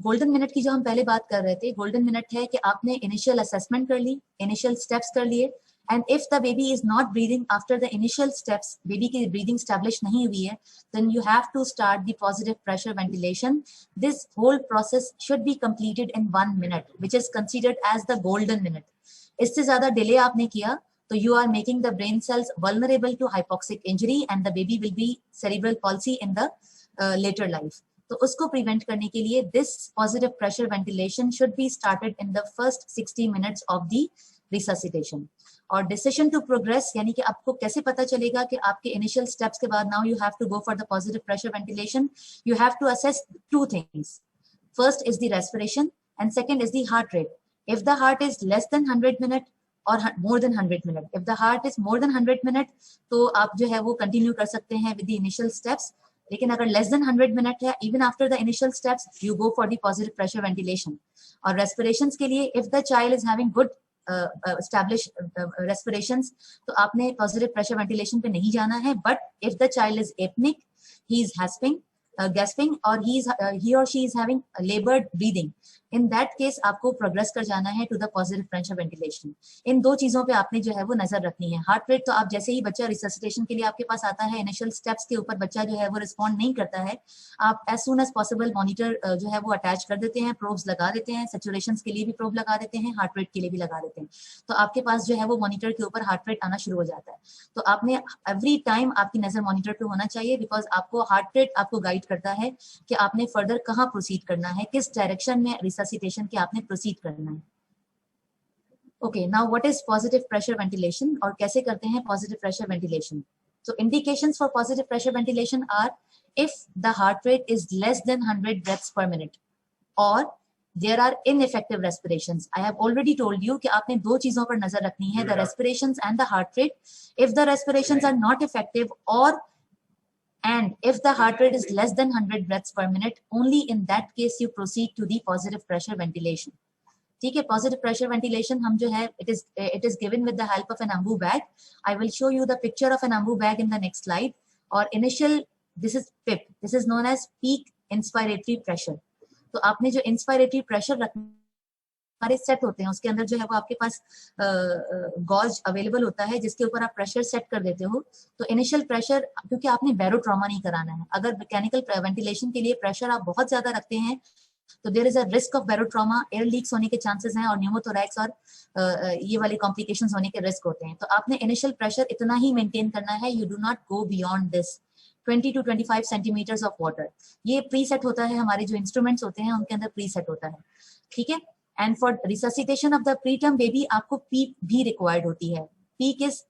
Golden minute की जो हम पहले बात कर रहे थे, गोल्डन मिनट है कि आपने इनिशियल असेसमेंट कर ली, इनिशियल स्टेप्स कर लिए, and if the baby is not breathing after the initial steps, baby की breathing establish नहीं हुई है, then you have to start the positive pressure ventilation. This whole process should be completed in 1 minute, which is considered as the golden minute. इससे ज्यादा delay आपने किया तो you are making the brain cells vulnerable to hypoxic injury and the baby will be cerebral palsy in the later life. तो उसको prevent करने के लिए this positive pressure ventilation should be started in the first 60 minutes of the resuscitation. और decision to progress यानी कि आपको कैसे पता चलेगा कि आपके इनिशियल स्टेप्स के बाद now you have to go for the positive pressure ventilation. You have to assess two things, first is the respiration and second is the heart rate. If the heart is less than 100 minute और more than 100 minute, if the heart is more than 100 minute तो आप जो है वो continue कर सकते हैं with the initial steps. लेकिन अगर लेस देन 100 मिनट है, even after the initial steps you go for the positive pressure ventilation. और रेस्पिरेशंस के लिए if the child is having good establish respirations तो आपने positive pressure ventilation पे नहीं जाना है। but if the child is apneic, he is gasping और he or she is having labored breathing, in that case आपको प्रोग्रेस कर जाना है to the positive pressure ventilation. इन दो चीजों पे आपने जो है वो नजर रखनी है। हार्ट रेट तो आप जैसे ही बच्चा रिससिटेशन के लिए आपके पास आता है, इनिशियल स्टेप्स के ऊपर बच्चा जो है वो रिस्पॉन्ड नहीं करता है, आप as soon as possible monitor जो है वो अटैच कर देते हैं, प्रोब्स लगा देते हैं, सैचुरेशन के लिए भी प्रोब लगा देते हैं, हार्ट रेट के लिए भी लगा देते हैं। तो आपके पास जो है वो मॉनिटर के ऊपर हार्ट रेट आना शुरू हो जाता है। तो आपने एवरी टाइम आपकी नजर मॉनिटर पे होना चाहिए, बिकॉज आपको हार्ट रेट आपको गाइड करता है कि आपने फर्दर कहाँ प्रोसीड करना है, किस डायरेक्शन में रिससिटेशन के आपने प्रोसीड करना है। Okay, now what is positive pressure ventilation और कैसे करते हैं positive pressure ventilation? So indications for positive pressure ventilation are if the heart rate is less than 100 breaths per minute or there are ineffective respirations. I have already told you कि आपने दो चीजों पर नजर रखनी है, the respirations and the heart rate. If the respirations are not effective and if the heart rate is less than 100 breaths per minute, only in that case you proceed to the positive pressure ventilation. ठीक है, positive pressure ventilation हम जो है it is given with the help of an ambu bag. I will show you the picture of an ambu bag in the next slide. और initial this is PIP, this is known as peak inspiratory pressure. तो आपने जो inspiratory pressure हमारे set होते हैं उसके अंदर जो है वो आपके पास गॉज अवेलेबल होता है जिसके ऊपर आप प्रेशर सेट कर देते हो। तो इनिशियल प्रेशर, क्योंकि आपने बैरोट्रॉमा नहीं कराना है, अगर मैकेनिकल वेंटिलेशन के लिए प्रेशर आप बहुत ज्यादा रखते हैं तो there is a risk of barotrauma, air leaks होने के चांसेस हैं और न्यूमोथोरैक्स और ये वाले कॉम्प्लिकेशंस होने के रिस्क होते हैं। तो आपने इनिशियल प्रेशर इतना ही मेंटेन करना है, you do not go beyond this 20 to 25 centimetres of water. ये प्री सेट होता है, हमारे जो इंस्ट्रूमेंट्स होते हैं उनके अंदर प्री सेट होता है, ठीक है। And for resuscitation of the preterm baby आपको पीक भी रिक्वायर्ड होती है। Peak is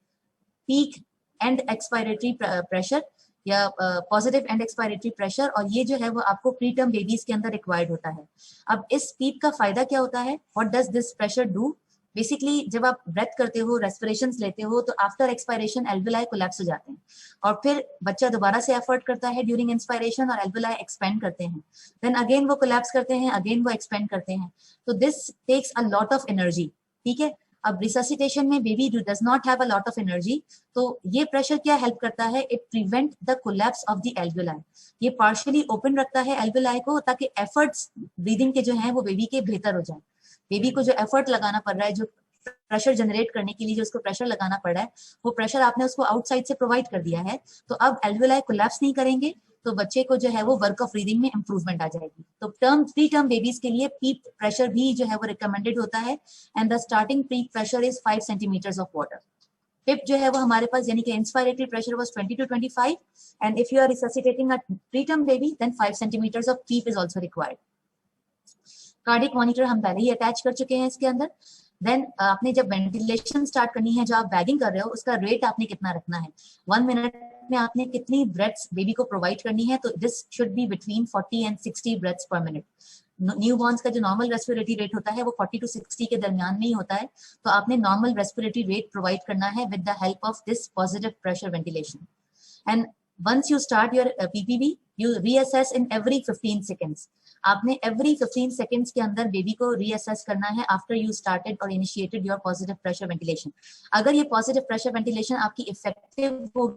peak and expiratory pressure या पॉजिटिव एंड एक्सपायरेटरी प्रेशर, और ये जो है वो आपको प्रीटर्म बेबीज के अंदर रिक्वायर्ड होता है। अब इस पीक का फायदा क्या होता है, what does this pressure do? Basically जब आप ब्रेथ करते हो, रेस्पिरेशन लेते हो, तो आफ्टर एक्सपायरेशन एल्वेलाई कोलैप्स हो जाते हैं और फिर बच्चा दोबारा से एफर्ट करता है ड्यूरिंग इंस्पायरेशन और एल्वेलाई एक्सपेंड करते हैं, देन अगेन वो कोलैप्स करते हैं, अगेन वो एक्सपेंड करते हैं। तो this takes a lot of energy, ठीक है। अब रिससिटेशन में baby does not have a lot of energy, तो ये प्रेशर क्या हेल्प करता है, it prevent the collapse of the alveoli. ये पार्शियली ओपन रखता है एल्वेलाई को ताकि एफर्ट्स ब्रीदिंग के जो हैं वो बेबी के बेहतर हो जाए। बेबी को जो एफर्ट लगाना पड़ रहा है, जो प्रेशर जनरेट करने के लिए जो उसको प्रेशर लगाना पड़ रहा है, वो प्रेशर आपने उसको आउटसाइड से प्रोवाइड कर दिया है। तो अब एल्वेलाई कोलैप्स नहीं करेंगे, तो बच्चे को जो है वो वर्क ऑफ ब्रीदिंग में इंप्रूवमेंट आ जाएगी। तो प्री टर्म बेबीज के लिए पीक प्रेशर भी जो है वो रिकमेंडेड होता है, and the starting peak pressure is 5 centimetres of water. PIP जो है वो हमारे पास, यानी कि inspiratory pressure was 20 to 25, and if you are resuscitating a preterm baby then 5 centimetres of PIP is also required. Cardiac monitor हम पहले ही attach कर चुके हैं इसके अंदर। देन आपने जब वेंटिलेशन स्टार्ट करनी है, जो आप बैगिंग कर रहे हो, उसका रेट आपने कितना रखना है, 1 मिनट में आपने कितनी ब्रेथ्स बेबी को प्रोवाइड करनी है, तो this should be between 40 and 60 breaths पर मिनट। न्यूबॉर्न्स का जो नॉर्मल रेस्पिरेटरी रेट होता है वो 40 to 60 के दरमियान में ही होता है, तो आपने नॉर्मल रेस्पिरेटरी रेट प्रोवाइड करना है with the help of this positive pressure ventilation. And once you start your PPV, you reassess in every 15 seconds. आपने every 15 seconds के अंदर बेबी को reassess करना है after you started or initiated your positive pressure ventilation. अगर ये positive pressure ventilation आपकी effective हो,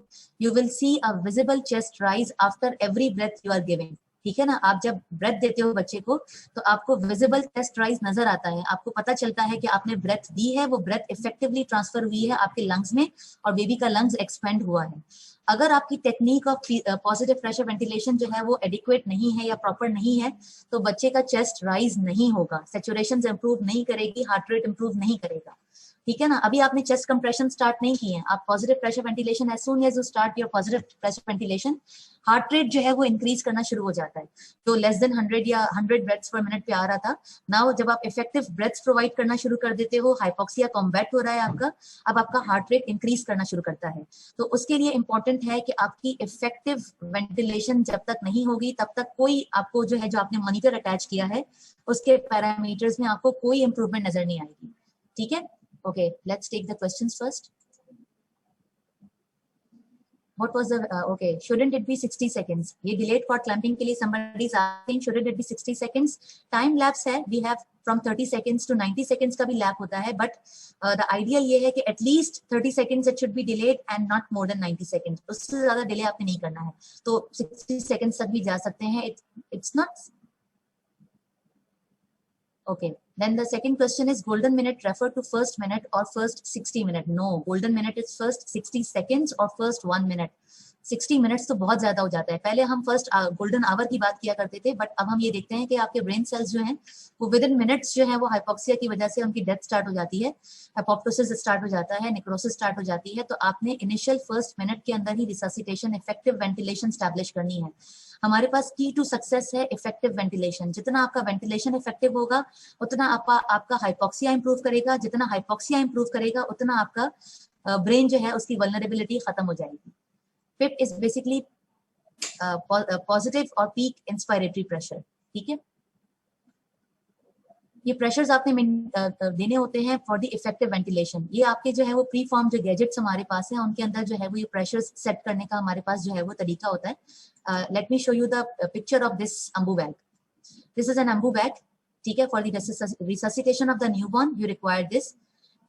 you will see a visible chest rise after every breath you are giving. ठीक है ना, आप जब ब्रेथ देते हो बच्चे को तो आपको विजिबल चेस्ट राइज नजर आता है, आपको पता चलता है कि आपने ब्रेथ दी है, वो ब्रेथ इफेक्टिवली ट्रांसफर हुई है आपके लंग्स में और बेबी का लंग्स एक्सपेंड हुआ है। अगर आपकी technique of positive pressure ventilation जो है वो एडिक्वेट नहीं है या प्रॉपर नहीं है, तो बच्चे का चेस्ट राइज नहीं होगा, सैचुरेशन इंप्रूव नहीं करेगी, हार्ट रेट इंप्रूव नहीं करेगा, ठीक है ना। अभी आपने चेस्ट कंप्रेशन स्टार्ट नहीं किए हैं, आप positive pressure ventilation, as soon as you start your positive pressure ventilation, heart rate जो है वो इंक्रीज करना शुरू हो जाता है। तो लेस देन 100 या 100 ब्रेथ्स पर मिनट पे आ रहा था, नाउ जब आप इफेक्टिव ब्रेथ्स प्रोवाइड करना शुरू कर देते हो, हाइपोक्सिया कॉम्बैट हो रहा है आपका, अब आपका हार्ट रेट इंक्रीज करना शुरू करता है। तो उसके लिए इंपॉर्टेंट है कि आपकी इफेक्टिव वेंटिलेशन जब तक नहीं होगी तब तक कोई आपको जो है, जो आपने मॉनिटर अटैच किया है उसके पैरामीटर्स में आपको कोई इंप्रूवमेंट नजर नहीं आएगी, ठीक है। Okay, let's take the questions first. What was the okay, shouldn't it be 60 seconds? ये delayed cord clamping के लिए somebody is asking shouldn't it be 60 seconds? Time lapse है, we have from 30 seconds to 90 seconds का भी lap होता है, but the ideal ये है कि at least 30 seconds it should be delayed and not more than 90 seconds. उससे ज्यादा डिले आपने नहीं करना है, तो 60 seconds तक भी जा सकते हैं। It's not okay. Then the second question is golden minute refer to first minute or first 60 minute? No, golden minute is first 60 seconds or first 1 minute. 60 minutes तो बहुत ज्यादा हो जाता है। पहले हम फर्स्ट गोल्डन आवर की बात किया करते थे, बट अब हम ये देखते हैं कि आपके ब्रेन सेल्स जो हैं वो विद इन मिनट्स जो है वो हाइपोक्सिया की वजह से उनकी डेथ स्टार्ट हो जाती है, एपोप्टोसिस स्टार्ट हो जाता है, नेक्रोसिस स्टार्ट हो जाती है। तो आपने इनिशियल फर्स्ट मिनट के अंदर ही रिससिटेशन, इफेक्टिव वेंटिलेशन स्टैब्लिश करनी है। हमारे पास की टू सक्सेस है इफेक्टिव वेंटिलेशन। जितना आपका वेंटिलेशन इफेक्टिव होगा उतना आपका हाइपोक्सिया इंप्रूव करेगा, जितना हाइपोक्सिया इंप्रूव करेगा उतना आपका ब्रेन जो है उसकी वल्नरेबिलिटी खत्म हो जाएगी। PIP is basically positive और peak inspiratory pressure, ठीक है। ये प्रेशर्स आपने देने होते हैं फॉर द इफेक्टिव वेंटिलेशन। ये आपके जो है वो प्री फॉर्म जो गैजेट्स हमारे पास हैं उनके अंदर जो है वो ये प्रेशर्स सेट करने का हमारे पास जो है वो तरीका होता है। Let me show you the picture of this Ambu bag. This is an ambu bag, ठीक है, for the resuscitation of the newborn you require this,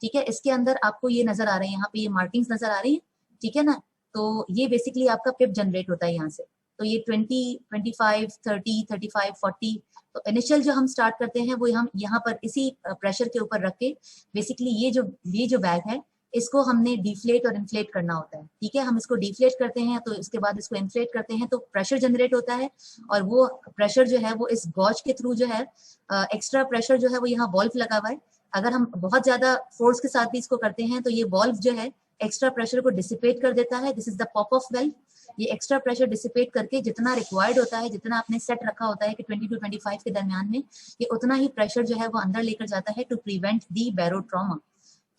ठीक है। इसके अंदर आपको ये नजर आ रहे हैं, यहाँ पे ये मार्किंग्स नजर आ रही है, ठीक है ना। तो ये बेसिकली आपका PIP जनरेट होता है यहाँ से, तो ये 20, 25, 30, 35, 40। तो इनिशियल जो हम स्टार्ट करते हैं वो हम यहाँ पर इसी प्रेशर के ऊपर रख के बेसिकली ये जो बैग है इसको हमने डिफ्लेट और इन्फ्लेट करना होता है। ठीक है, हम इसको डिफ्लेट करते हैं तो इसके बाद इसको इन्फ्लेट करते हैं तो प्रेशर जनरेट होता है, और वो प्रेशर जो है वो इस गॉज के थ्रू जो है एक्स्ट्रा प्रेशर जो है वो यहाँ वॉल्व लगा हुआ है। अगर हम बहुत ज्यादा फोर्स के साथ भी इसको करते हैं तो ये वॉल्व जो है एक्स्ट्रा प्रेशर को डिसिपेट कर देता है। This is the pop of valve. ये एक्स्ट्रा प्रेशर डिसिपेट करके जितना रिक्वायर्ड होता है, जितना आपने सेट रखा होता है कि 20 to 25 के दरमियान में, ये उतना ही प्रेशर जो है वो अंदर लेकर जाता है टू प्रिवेंट दी बैरोट्रॉमा।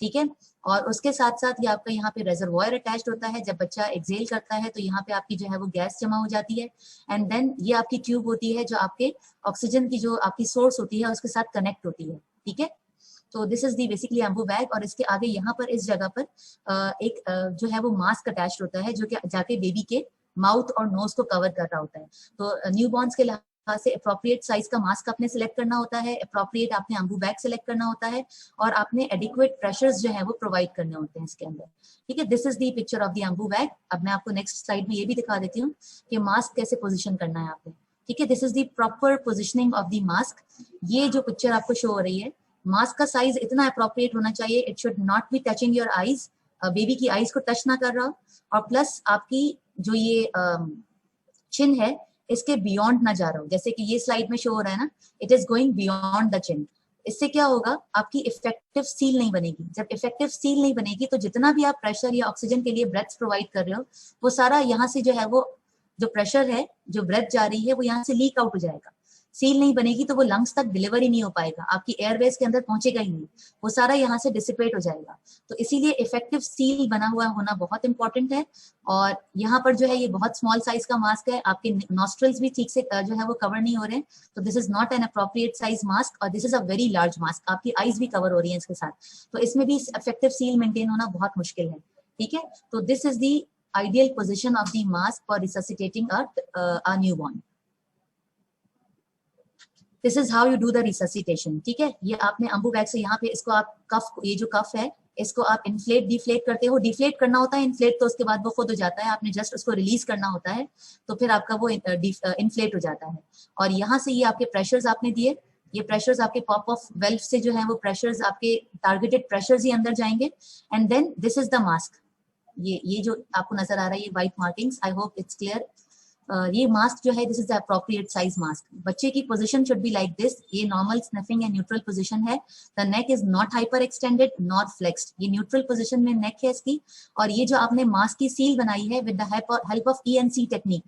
ठीक है, और उसके साथ साथ ये आपका यहाँ पे रेजर्वॉयर अटैच्ड होता है। जब बच्चा एक्सेल करता है तो यहाँ पे आपकी जो है वो गैस जमा हो जाती है, एंड देन ये आपकी ट्यूब होती है जो आपके ऑक्सीजन की जो आपकी सोर्स होती है उसके साथ कनेक्ट होती है। ठीक है, तो this is the basically Anbu bag. और इसके आगे यहाँ पर इस जगह पर एक जो है वो मास्क अटैच्ड होता है जो कि जाके बेबी के माउथ और नोज को कवर कर रहा होता है। तो न्यूबॉर्न्स के लिहाज से अप्रोप्रिएट साइज का मास्क आपने सिलेक्ट करना होता है, अप्रोप्रिएट आपने एम्बू बैग सिलेक्ट करना होता है, और आपने एडिक्वेट प्रेशर्स जो है वो प्रोवाइड करने होते हैं इसके अंदर। ठीक है, this is the picture of the Anbu bag. अब मैं आपको नेक्स्ट स्लाइड में ये भी दिखा देती हूँ कि मास्क कैसे पोजिशन करना है आपने। ठीक है, this is the proper positioning of the mask. ये जो पिक्चर आपको शो हो रही है, मास्क का साइज इतना अप्रोप्रिएट होना चाहिए, it should not be touching your eyes, baby की आईज को टच ना कर रहा हो, और प्लस आपकी जो ये चिन है इसके बियॉन्ड ना जा रहा हो। जैसे कि ये स्लाइड में शो हो रहा है ना, it is going beyond the chin. इससे क्या होगा, आपकी इफेक्टिव सील नहीं बनेगी। जब इफेक्टिव सील नहीं बनेगी तो जितना भी आप प्रेशर या ऑक्सीजन के लिए ब्रेथ प्रोवाइड कर रहे हो वो सारा यहाँ से जो है वो जो प्रेशर है, जो ब्रेथ जा रही है वो यहाँ से लीक आउट हो जाएगा। सील नहीं बनेगी तो वो लंग्स तक डिलीवर ही नहीं हो पाएगा, आपकी एयरवेज के अंदर पहुंचेगा ही नहीं, वो सारा यहाँ से डिसिपेट हो जाएगा। तो इसीलिए इफेक्टिव सील बना हुआ होना बहुत इंपॉर्टेंट है। और यहाँ पर जो है ये बहुत स्मॉल साइज का मास्क है, आपके नॉस्ट्रल्स भी ठीक से जो है वो कवर नहीं हो रहे हैं, तो this is not an appropriate size mask, और this is a very large mask. आपकी आईज भी कवर हो रही है इसके साथ, तो इसमें भी इफेक्टिव सील मेंटेन होना बहुत मुश्किल है। ठीक है, तो this is the ideal position of the mask for resuscitating a newborn. This is how you do the resuscitation. ठीक है, ये आपने एम्बू बैग से यहाँ पे इसको आप कफ, ये जो कफ है इसको आप इन्फ्लेट डिफ्लेट करते हो। डिफ्लेट करना होता है, इन्फ्लेट तो उसके बाद वो खुद हो जाता है, आपने जस्ट उसको रिलीज करना होता है तो फिर आपका वो इन्फ्लेट हो जाता है। और यहाँ से ये आपके प्रेशर्स आपने दिए, ये प्रेशर्स आपके पॉप ऑफ वेल्व से जो है वो प्रेशर्स आपके टारगेटेड प्रेशर्स ही अंदर जाएंगे, and then this is the mask. ये जो आपको नजर आ रहा है ये white markings, I hope it's clear. ये मास्क जो है this is the appropriate size mask. बच्चे की position should be like this. ये नॉर्मल स्निफिंग या न्यूट्रल पोजीशन है। The neck is not hyper extended not flexed, ये न्यूट्रल पोजीशन में नेक है इसकी। और ये जो आपने मास्क की सील बनाई है with the help of ENC technique,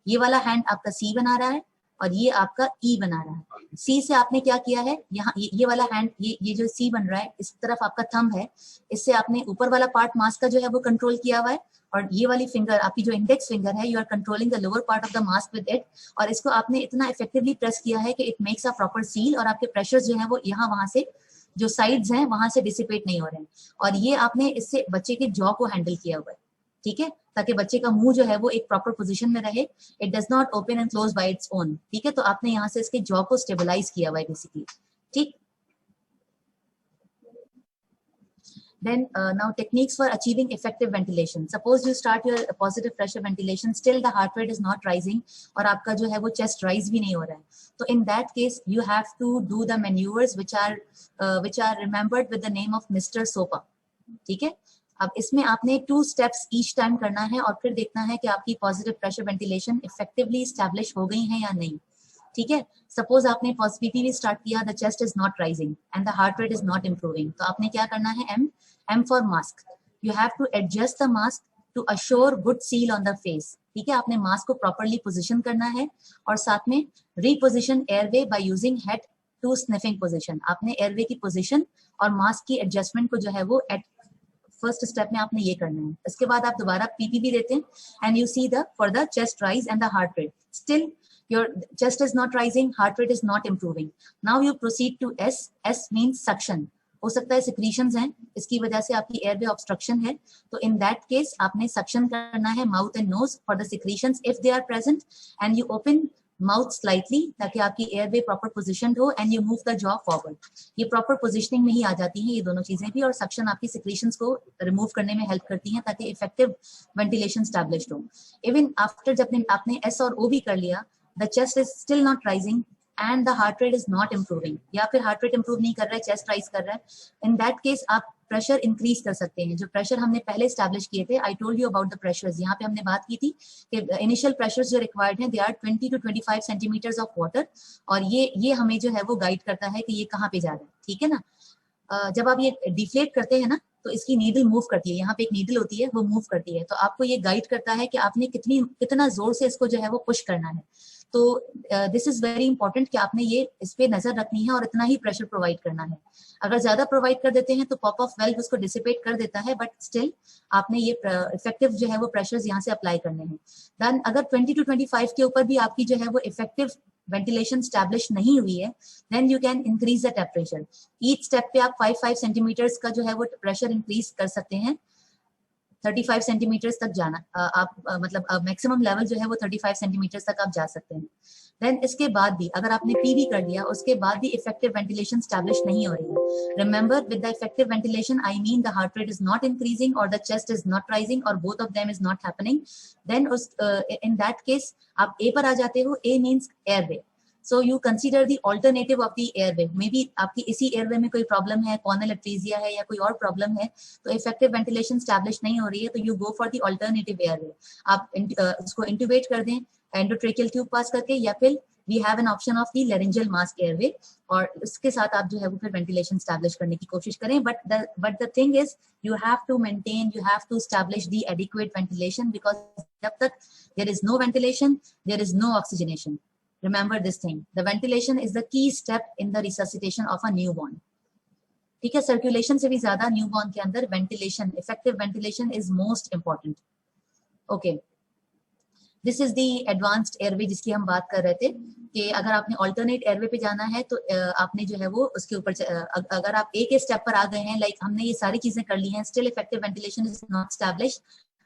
ये वाला हैंड आपका सी बना रहा है और ये आपका ई बना रहा है। सी से आपने क्या किया है, यहाँ ये वाला हैंड, ये जो सी बन रहा है इस तरफ आपका थंब है, इससे आपने ऊपर वाला पार्ट मास्क का जो है वो कंट्रोल किया हुआ है, और ये वाली फिंगर आपकी जो इंडेक्स फिंगर है, you are controlling the lower part of the mask with it, और इसको आपने इतना इफेक्टिवली प्रेस किया है कि it makes a proper seal, और आपके प्रेशर्स जो है वो यहाँ वहां से जो साइड्स हैं वहां से डिसिपेट नहीं हो रहे हैं। और ये आपने इससे बच्चे के जॉ को हैंडल किया हुआ है। ठीक है, ताकि बच्चे का मुंह जो है वो एक प्रॉपर पोजीशन में रहे, it does not open and close by its own. ठीक है, तो आपने यहाँ से इसके जॉ को स्टेबलाइज किया हुआ है बेसिकली। ठीक, then now techniques for achieving effective ventilation. Suppose you start your positive pressure ventilation, still the heart rate is not rising और आपका जो है वो chest rise भी नहीं हो रहा है, तो in that case you have to do the maneuvers which are remembered with the name of Mr. Sopa. ठीक है, अब इसमें आपने 2 steps each time करना है और फिर देखना है कि आपकी positive pressure ventilation effectively establish हो गई है या नहीं। ठीक है, सपोज आपने पीपीवी स्टार्ट किया, the chest is not rising and the heart rate is not improving, तो आपने क्या करना है, M for mask, you have to adjust the mask to assure good seal on the face. ठीक है, आपने मास्क को प्रॉपरली पोजीशन करना है और साथ में reposition airway by using head to sniffing position. आपने एयरवे की पोजीशन और मास्क की एडजस्टमेंट को जो है वो एट फर्स्ट स्टेप में आपने ये करना है। इसके बाद आप दोबारा पीपीवी देते हैं and you see the for the chest rise and the heart rate, still your chest is not rising, heart rate is not improving. Now you proceed to S. S means suction. हो सकता है secretions हैं, इसकी वजह से आपकी airway obstruction है, तो in that case आपने suction करना है mouth and nose for the secretions if they are present, and you open mouth slightly, ताकि आपकी एयरवे प्रॉपर पोजिशन हो, and you move the jaw forward. ये प्रॉपर पोजिशनिंग में ही आ जाती हैं ये दोनों चीजें भी, और सक्शन आपकी सिक्रीशंस को रिमूव करने में हेल्प करती हैं ताकि इफेक्टिव वेंटिलेशन स्टैब्लिश्ड हो। इवन आफ्टर जब आपने एस और ओ भी कर लिया, the chest is still not rising and the heart rate is not improving, या फिर हार्ट रेट इंप्रूव नहीं कर रहा है, चेस्ट राइज कर रहा है, इन दैट केस आप प्रेशर इंक्रीज कर सकते हैं। जो प्रेशर हमने पहले स्टैब्लिश किए थे, I told you about the pressures, यहाँ पे हमने बात की थी कि इनिशियल प्रेशर्स जो रिक्वायर्ड हैं, they are 20 to 25 centimetres of water, और ये हमें जो है वो गाइड करता है कि ये कहाँ पे जा रहा है, ठीक है ना। जब आप ये डिफ्लेट करते हैं ना, तो इसकी नीडल मूव करती है, यहाँ पे एक नीडल होती है वो मूव करती है, तो आपको ये गाइड करता है कि आपने कितना जोर से इसको जो है वो पुश करना है। तो दिस इज वेरी इंपॉर्टेंट कि आपने ये इस पे नजर रखनी है और इतना ही प्रेशर प्रोवाइड करना है। अगर ज्यादा प्रोवाइड कर देते हैं तो पॉप ऑफ वेल्व उसको डिसिपेट कर देता है, बट स्टिल आपने ये इफेक्टिव जो है वो प्रेशर्स यहाँ से अप्लाई करने हैं। देन अगर 20 to 25 के ऊपर भी आपकी जो है वो इफेक्टिव वेंटिलेशन स्टैब्लिश नहीं हुई है, then you can increase the temperature. Each step पे आप 5 सेंटीमीटर्स का जो है वो प्रेशर इंक्रीज कर सकते हैं, 35 सेंटीमीटर्स तक जाना, मतलब मैक्सिमम लेवल जो है वो 35 सेंटीमीटर्स तक आप जा सकते हैं। देन इसके बाद भी अगर आपने पीवी कर लिया, उसके बाद भी इफेक्टिव वेंटिलेशन स्टैब्लिश नहीं हो रही है, remember with the effective ventilation I mean the heart rate is not increasing और the chest is not rising और both of them is not happening, then in that case आप A पर आ जाते हो। A means airway, so you consider the alternative of the airway. Maybe आपकी इसी airway में कोई प्रॉब्लम है, कॉर्नल एट्रीजिया है या कोई और प्रॉब्लम है, तो इफेक्टिव वेंटिलेशन स्टैब्लिश नहीं हो रही है, तो you go for the alternative airway. आप उसको इंट्यूबेट कर दें एंडोट्रेकियल ट्यूब पास करके, या फिर we have an option of the laryngeal mask airway, और उसके साथ आप जो है वो फिर वेंटिलेशन स्टैब्लिश करने की कोशिश करें। But the thing is you have to maintain, you have to establish the adequate ventilation, because जब तक there is no ventilation there is no oxygenation. Remember this thing, the ventilation is the key step in the resuscitation of a newborn. ठीक है, circulation से भी ज्यादा newborn के अंदर ventilation, effective ventilation is most important. Okay, this is the advanced airway जिसकी हम बात कर रहे थे, कि अगर आपने ऑल्टरनेट एयरवे पे जाना है तो आपने जो है वो उसके ऊपर, अगर आप एक स्टेप पर आ गए हैं, लाइक हमने ये सारी चीजें कर ली हैं, still effective ventilation is not established,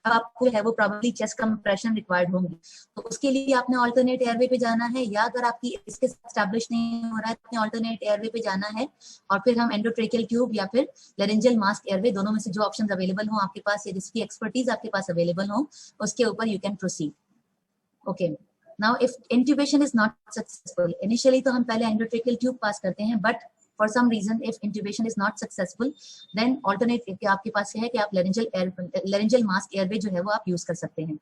अब आपको है वो प्रॉब्ली चेस्ट कंप्रेशन रिक्वायर्ड होंगी, तो उसके लिए आपने ऑल्टरनेट एयरवे पे जाना है, या अगर आपकी इसके साथ स्टैब्लिश नहीं हो रहा है तो आपने ऑल्टरनेट एयरवे पे जाना है, और फिर हम एंडोट्रेकियल ट्यूब या फिर लेरिंजियल मास्क एयरवे, दोनों में से जो ऑप्शन अवेलेबल हो आपके पास या जिसकी एक्सपर्टीज आपके पास अवेलेबल हो, उसके ऊपर you can proceed. Okay, now if intubation is not successful, initially तो हम पहले एंडोट्रेकियल ट्यूब पास करते हैं, but for some reason if intubation is not successful, then alternate आपके पास है कि आप laryngeal mask airway जो है वो आप यूज कर सकते हैं।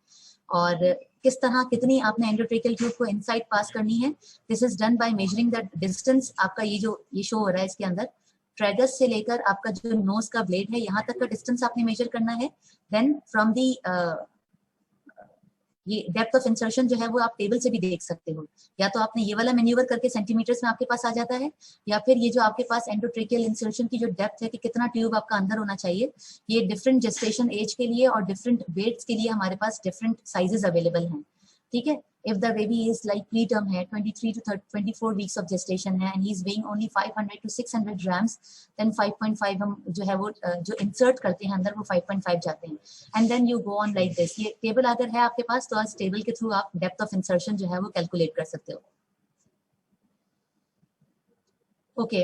और किस तरह कितनी आपने एंडोट्रेकियल ट्यूब को इनसाइड पास करनी है, this is done by measuring the distance. आपका ये शो हो रहा है इसके अंदर, ट्रेगस से लेकर आपका जो नोज का ब्लेड है यहाँ तक का डिस्टेंस आपने मेजर करना है। देन फ्रॉम दी ये डेप्थ ऑफ इंसर्शन जो है वो आप टेबल से भी देख सकते हो, या तो आपने ये वाला मैन्यूवर करके सेंटीमीटर्स में आपके पास आ जाता है, या फिर ये जो आपके पास एंडोट्रेकियल इंसर्शन की जो डेप्थ है कि कितना ट्यूब आपका अंदर होना चाहिए, ये डिफरेंट जेस्टेशन एज के लिए और डिफरेंट वेट्स के लिए हमारे पास डिफरेंट साइजेस अवेलेबल हैं। ठीक है, if the baby is like preterm है, 23 to 24 weeks of gestation है, and he is weighing only 500 to 600 grams, then 5.5 हम जो है वो जो insert करते हैं अंदर वो 5.5 जाते हैं, and then you go on like this। ये टेबल अगर है आपके पास तो इस टेबल के थ्रू आप डेप्थ ऑफ इंसर्शन जो है वो कैलकुलेट कर सकते हो। ओके,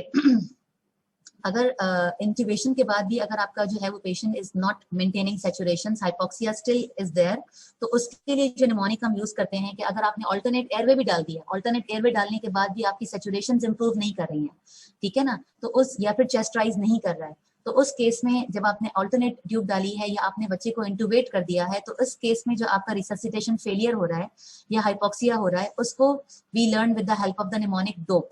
अगर इंट्यूबेशन के बाद भी अगर आपका जो है वो patient is not maintaining saturation, hypoxia still is there, तो उसके लिए जो निमोनिक हम यूज करते हैं कि अगर आपने ऑल्टरनेट एयरवे भी डाल दिया, ऑल्टरनेट एयरवे डालने के बाद भी आपकी सैचुरेशन इंप्रूव नहीं कर रही हैं, ठीक है ना, तो उस या फिर चेस्ट राइज नहीं कर रहा है, तो उस केस में जब आपने ऑल्टरनेट ट्यूब डाली है या आपने बच्चे को इंट्यूबेट कर दिया है, तो उस केस में जो आपका रिससिटेशन फेलियर हो रहा है या हाइपोक्सिया हो रहा है, उसको we learn with the help of the mnemonic DOPE.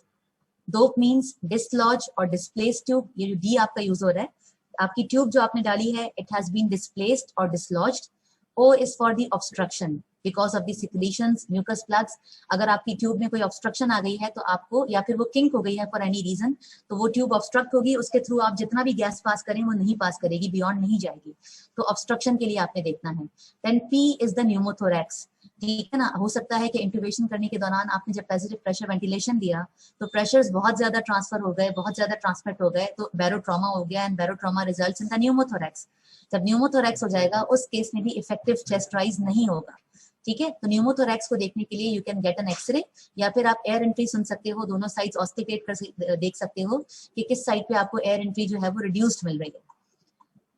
DOPE means dislodge और डिस्प्लेस ट्यूब। ये जो डी आपका यूज हो रहा है, आपकी ट्यूब जो आपने डाली है इट हैज बीन डिस्प्लेस्ड और dislodged. O is for the obstruction because of the secretions, mucus plugs. अगर आपकी ट्यूब में कोई ऑब्स्ट्रक्शन आ गई है तो आपको, या फिर वो किंक हो गई है फॉर एनी रीजन, तो वो ट्यूब ऑब्स्ट्रक्ट होगी, उसके थ्रू आप जितना भी गैस पास करें वो नहीं पास करेगी, बियॉन्ड नहीं जाएगी, तो ऑब्स्ट्रक्शन के लिए आपने देखना है। Then P is the pneumothorax, ठीक है ना। हो सकता है कि इंट्यूबेशन करने के दौरान आपने जब पॉजिटिव प्रेशर वेंटिलेशन दिया तो प्रेशर्स बहुत ज्यादा ट्रांसफर हो गए, बहुत ज्यादा ट्रांसमिट हो गए, तो बैरोट्रॉमा हो गया, and barotrauma results in the pneumothorax. जब न्यूमोथोरैक्स हो जाएगा उस केस में भी इफेक्टिव चेस्ट राइज नहीं होगा, ठीक है, तो न्यूमोथोरैक्स को देखने के लिए you can get an X-ray, या फिर आप एयर एंट्री सुन सकते हो, दोनों साइड्स ऑस्किलेट कर देख सकते हो कि किस साइड पे आपको एयर एंट्री जो है वो रिड्यूस्ड मिल रही है।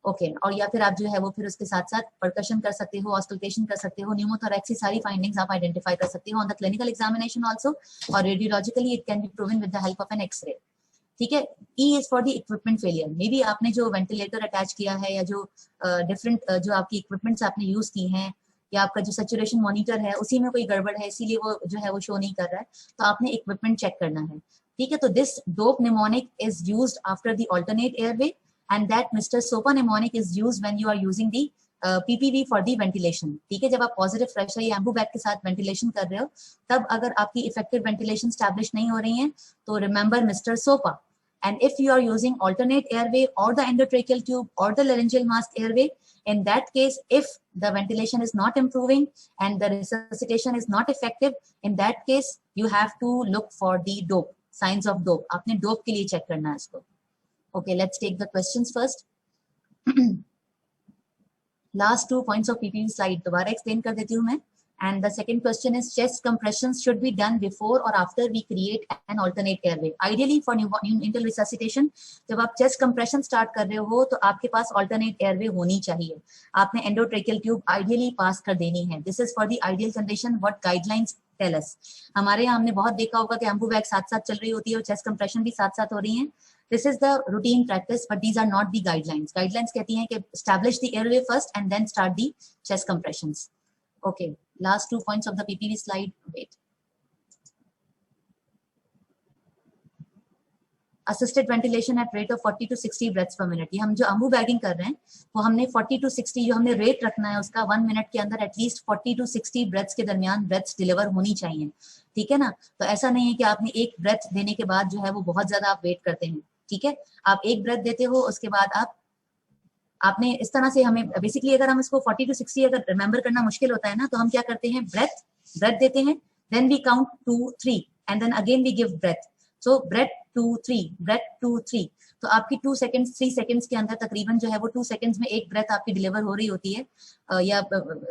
ओके और या फिर आप जो है वो फिर उसके साथ साथ परकशन कर सकते हो, ऑस्कल्टेशन कर सकते हो, न्यूमोथोरैक्स की सारी फाइंडिंग्स आप आइडेंटिफाई कर सकते हो on the clinical examination also, और radiologically it can be proven with the help of an X-ray. ठीक है, E is for the equipment failure, maybe आपने जो वेंटिलेटर अटैच किया है या जो डिफरेंट जो आपकी इक्विपमेंट्स आपने यूज की हैं, या आपका जो सैचुरेशन मॉनिटर है उसी में कोई गड़बड़ है इसीलिए वो जो है वो शो नहीं कर रहा है, तो आपने इक्विपमेंट चेक करना है। ठीक है, तो this dope mnemonic is used after the alternate airway, and that Mr. Sopa mnemonic is used when you are using the PPV for the ventilation। ठीक है, जब आप पॉजिटिव प्रेशर या एम्बू बैग के साथ वेंटिलेशन कर रहे हो, तब अगर आपकी इफेक्टिव वेंटिलेशन स्टैब्लिश नहीं हो रही है, तो remember mister SOPA. And if you are using alternate airway or the endotracheal tube or the laryngeal mask airway, in that case, if the ventilation is not improving and the resuscitation is not effective, in that case, you have to look for the dope, signs of dope। आपने dope के लिए check करना है इसको। Okay, let's take the questions first. Last 2 points of PPV slide दोबारा explain कर देती हूँ मैं। And the second question is chest compressions should be done before or after we create an alternate airway. Ideally for neonatal resuscitation, जब आप chest compression start कर रहे हो तो आपके पास alternate airway होनी चाहिए। आपने endotracheal tube ideally pass कर देनी है। This is for the ideal condition what guidelines tell us। हमारे यहाँ हमने बहुत देखा होगा कि एम्बू बैग साथ साथ चल रही होती है और chest compression भी साथ साथ हो रही है। This is the routine practice, but these are not the guidelines. Guidelines कहती हैं कि establish the airway first and then start the chest compressions. Okay, last 2 points of the PPV slide. Wait. Assisted ventilation at rate of 40 to 60 breaths per minute। ये हम जो Ambu bagging कर रहे हैं वो हमने 40 to 60 जो हमने रेट रखना है उसका 1 मिनट के अंदर एटलीस्ट 40 to 60 ब्रेथ्स के दरमियान ब्रेथ्स डिलीवर होनी चाहिए। ठीक है ना, तो ऐसा नहीं है कि आपने एक ब्रेथ देने के बाद जो है वो बहुत ज्यादा आप वेट करते हैं। ठीक है, आप एक ब्रेथ देते हो उसके बाद आपने इस तरह से हमें बेसिकली अगर हम इसको 40 to 60 अगर रिमेंबर करना मुश्किल होता है ना, तो हम क्या करते हैं, ब्रेथ देते हैं, then we count 2 3 and then again we give breath. So breath 2 3 breath 2 3, तो आपकी 2 सेकंड्स 3 सेकंड्स के अंदर तकरीबन जो है वो 2 सेकंड्स में एक ब्रेथ आपकी डिलीवर हो रही होती है, या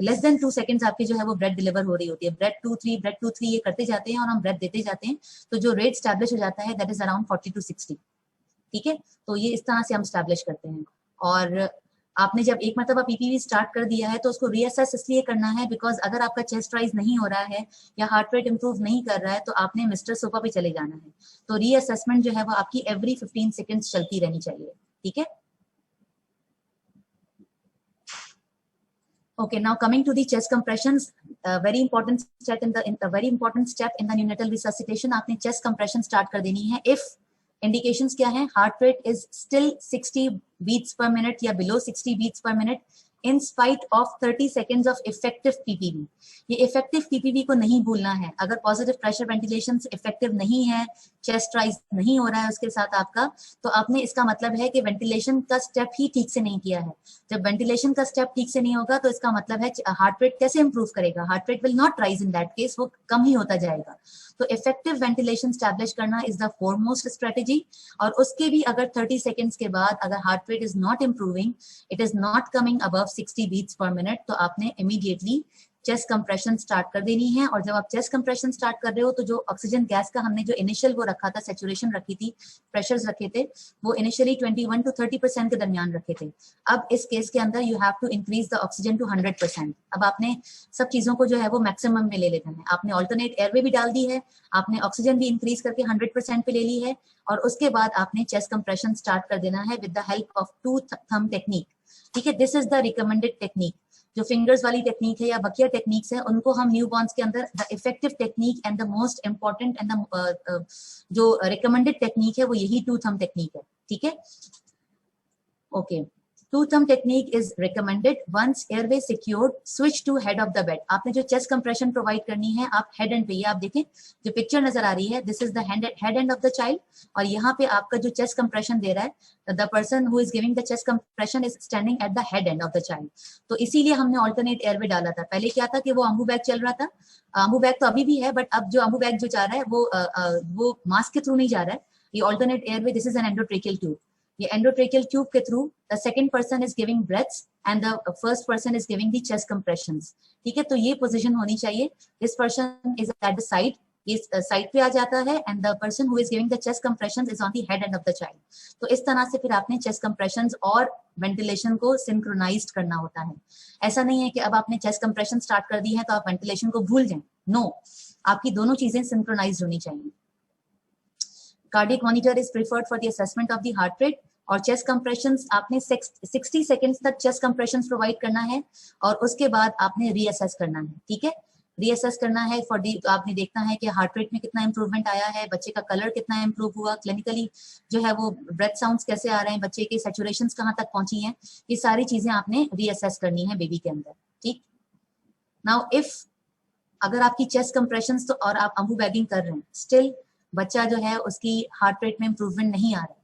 लेस देन 2 सेकंड्स आपकी जो है वो ब्रेथ डिलीवर हो रही होती है। ब्रेथ 2 3 ये करते जाते हैं और हम ब्रेथ देते जाते हैं, तो जो रेट स्टैब्लिश हो जाता है दैट इज अराउंड 40 to 60। ठीक है, तो ये इस तरह से हम स्टैब्लिश करते हैं। और आपने जब एक मरतबा पीपीवी स्टार्ट कर दिया है तो उसको रीअसेस इसलिए करना है बिकॉज अगर आपका चेस्ट राइज नहीं हो रहा है या हार्ट रेट इंप्रूव नहीं कर रहा है तो आपने मिस्टर सोपा पे चले जाना है। तो रीअसेसमेंट जो है वो आपकी एवरी 15 सेकेंड्स चलती रहनी चाहिए। ठीक है, okay, now coming to the chest compressions, very important step in the neonatal resuscitation, आपने chest compression start कर देनी है if indications क्या है, heart rate is still 60 beats per minute या below 60 beats per minute in spite of 30 seconds of effective PPV। ये effective PPV को नहीं भूलना है। अगर positive pressure ventilation effective नहीं है, chest rise नहीं हो रहा है उसके साथ आपका, तो आपने इसका मतलब है कि ventilation का step ही ठीक से नहीं किया है। जब ventilation का step ठीक से नहीं होगा तो इसका मतलब है heart rate कैसे improve करेगा, heart rate will not rise in that case, वो कम ही होता जाएगा। तो effective ventilation establish करना is the foremost strategy। और उसके भी अगर 30 seconds के बाद अगर heart rate is not improving, it is not coming above 60 beats per minute, तो आपने immediately चेस्ट कंप्रेशन स्टार्ट कर देनी है। और जब आप चेस्ट कंप्रेशन स्टार्ट कर रहे हो तो जो ऑक्सीजन गैस का हमने जो इनिशियल वो रखा था, सैचुरेशन रखी थी, प्रेशर्स रखे थे, वो इनिशियली 21 to 30% के दरमियान रखे थे। अब इस केस के अंदर you have to increase the oxygen to 100%। अब आपने सब चीजों को जो है वो मैक्सिमम में ले लेना है। आपने ऑल्टरनेट एयरवे भी डाल दी है, आपने ऑक्सीजन भी इंक्रीज करके 100% पे ले ली है, और उसके बाद आपने चेस्ट कंप्रेशन स्टार्ट कर देना है with the help of 2 thumb technique. ठीक है, this is the recommended technique. जो फिंगर्स वाली टेक्निक है या बकिया टेक्निक्स है उनको हम न्यूबॉर्न्स के अंदर the effective technique and the most important and the जो रिकमेंडेड टेक्निक है वो यही 2 थंब टेक्निक है। ठीक है, okay, 2 thumb technique is recommended once airway secured, switch to head of the bed। आपने जो chest compression provide करनी है आप head end पे, ये आप देखें जो पिक्चर नजर आ रही है, this is the head end of the child, और यहाँ पे आपका जो chest compression दे रहा है, the person who is giving the chest compression is standing at the head end of the child। तो इसीलिए हमने alternate airway डाला था। पहले क्या था कि वो अम्बू बैग चल रहा था, अम्बू बैग तो अभी भी है, बट अब जो अम्बू बैग जो जा रहा है वो मास्क के थ्रू नहीं जा रहा है, ये alternate airway, this is an endotracheal tube। ये एंडोट्रेकियल ट्यूब के through the second person is giving breaths and the first person is giving the chest compressions. ठीक है, तो ये पोजीशन होनी चाहिए। This person is at the side, ये side पे आ जाता है and the person who is giving the chest compressions is on the head end of the child. तो इस तरह से फिर आपने चेस्ट कंप्रेशंस और वेंटिलेशन को सिंक्रोनाइज्ड करना होता है। ऐसा नहीं है कि अब आपने चेस्ट कंप्रेशन स्टार्ट कर दी है तो आप वेंटिलेशन को भूल जाएं। नो, आपकी दोनों चीजें सिंक्रोनाइज्ड होनी चाहिए। Cardiac monitor is preferred for the assessment of the heart rate, और चेस्ट कंप्रेशंस आपने 60 सेकेंड्स तक चेस्ट कंप्रेशंस प्रोवाइड करना है और उसके बाद आपने रीअसेस करना है। ठीक है, रीअसेस करना है फॉर दी, तो आपने देखना है कि हार्ट रेट में कितना इंप्रूवमेंट आया है, बच्चे का कलर कितना इंप्रूव हुआ, क्लिनिकली जो है वो ब्रेथ साउंड्स कैसे आ रहे हैं, बच्चे के सैचुरेशंस कहाँ तक पहुंची हैं, ये सारी चीजें आपने रीअसेस करनी है बेबी के अंदर। ठीक, नाउ इफ अगर आपकी चेस्ट कंप्रेशंस तो और आप अम्बू बैगिंग कर रहे हैं, स्टिल बच्चा जो है उसकी हार्ट रेट में इंप्रूवमेंट नहीं आ रहा है,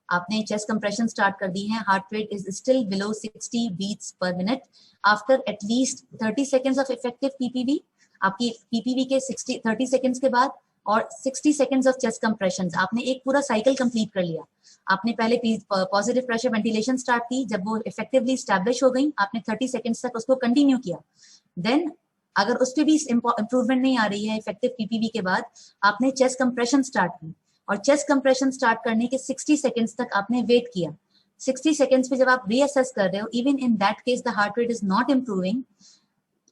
आपने चेस्ट कंप्रेशन स्टार्ट कर दी है, heart rate is still below 60 beats per minute after at least 30 seconds of effective PPV. आपकी पीपीवी के 30 सेकेंड्स के बाद और 60 सेकेंड्स ऑफ चेस्ट कंप्रेशंस, आपने एक पूरा साइकिल कंप्लीट कर लिया। आपने पहले पॉजिटिव प्रेशर वेंटिलेशन स्टार्ट की, जब वो इफेक्टिवली स्टैब्लिश हो गई आपने 30 सेकेंड्स तक उसको कंटिन्यू किया। देन अगर उस पर भी इंप्रूवमेंट नहीं आ रही है इफेक्टिव पीपीवी के बाद, आपने चेस्ट कंप्रेशन स्टार्ट की और चेस्ट कंप्रेशन स्टार्ट करने के 60 सेकेंड्स तक आपने वेट किया। 60 सेकेंड्स पे जब आप रीअसेस कर रहे हो, even in that case the heart rate is not improving,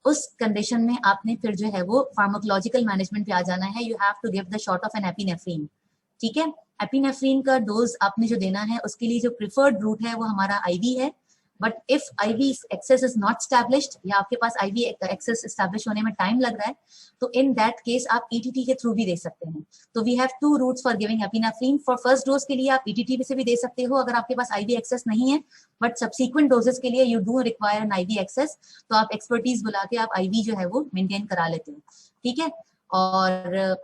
उस कंडीशन में आपने फिर जो है वो फार्माकोलॉजिकल मैनेजमेंट पे आ जाना है। You have to give the shot of an epinephrine. ठीक है, एपिनेफ्रीन का डोज आपने जो देना है उसके लिए जो प्रिफर्ड रूट है वो हमारा आईवी है, but if IV access is not established या आपके पास आईवी एक्सेस स्टैब्लिश होने में टाइम लग रहा है, तो इन दैट केस आप ईटीटी के थ्रू भी दे सकते हैं। तो we have 2 routes for giving epinephrine. For first dose के लिए आप ईटीटी से भी दे सकते हो अगर आपके पास आईवी एक्सेस नहीं है, बट सब्सीक्वेंट डोजेस के लिए you do require an IV access, तो आप एक्सपर्टीज बुला के आप आईवी जो है वो मेंटेन करा लेते हो। ठीक है, और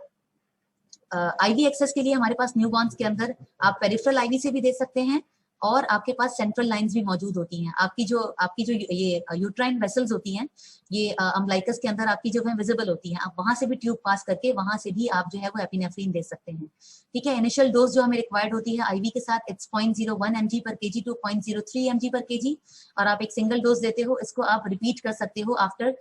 आईवी एक्सेस के लिए हमारे पास न्यूबॉर्न्स के अंदर आप पेरिफेरल आईवी से भी दे सकते हैं और आपके पास सेंट्रल लाइंस भी मौजूद होती हैं। आपकी जो ये यूट्राइन वेसल्स होती हैं, ये अम्बलाइकस के अंदर आपकी जो है विजिबल होती हैं, आप वहां से भी ट्यूब पास करके वहां से भी आप जो है वो एपिनेफ्रीन दे सकते हैं। ठीक है, इनिशियल डोज जो हमें रिक्वायर्ड होती है आईवी के साथ, इट्स 0.01 mg पर केजी टू 0.03 mg पर केजी, और आप एक सिंगल डोज देते हो, इसको आप रिपीट कर सकते हो आफ्टर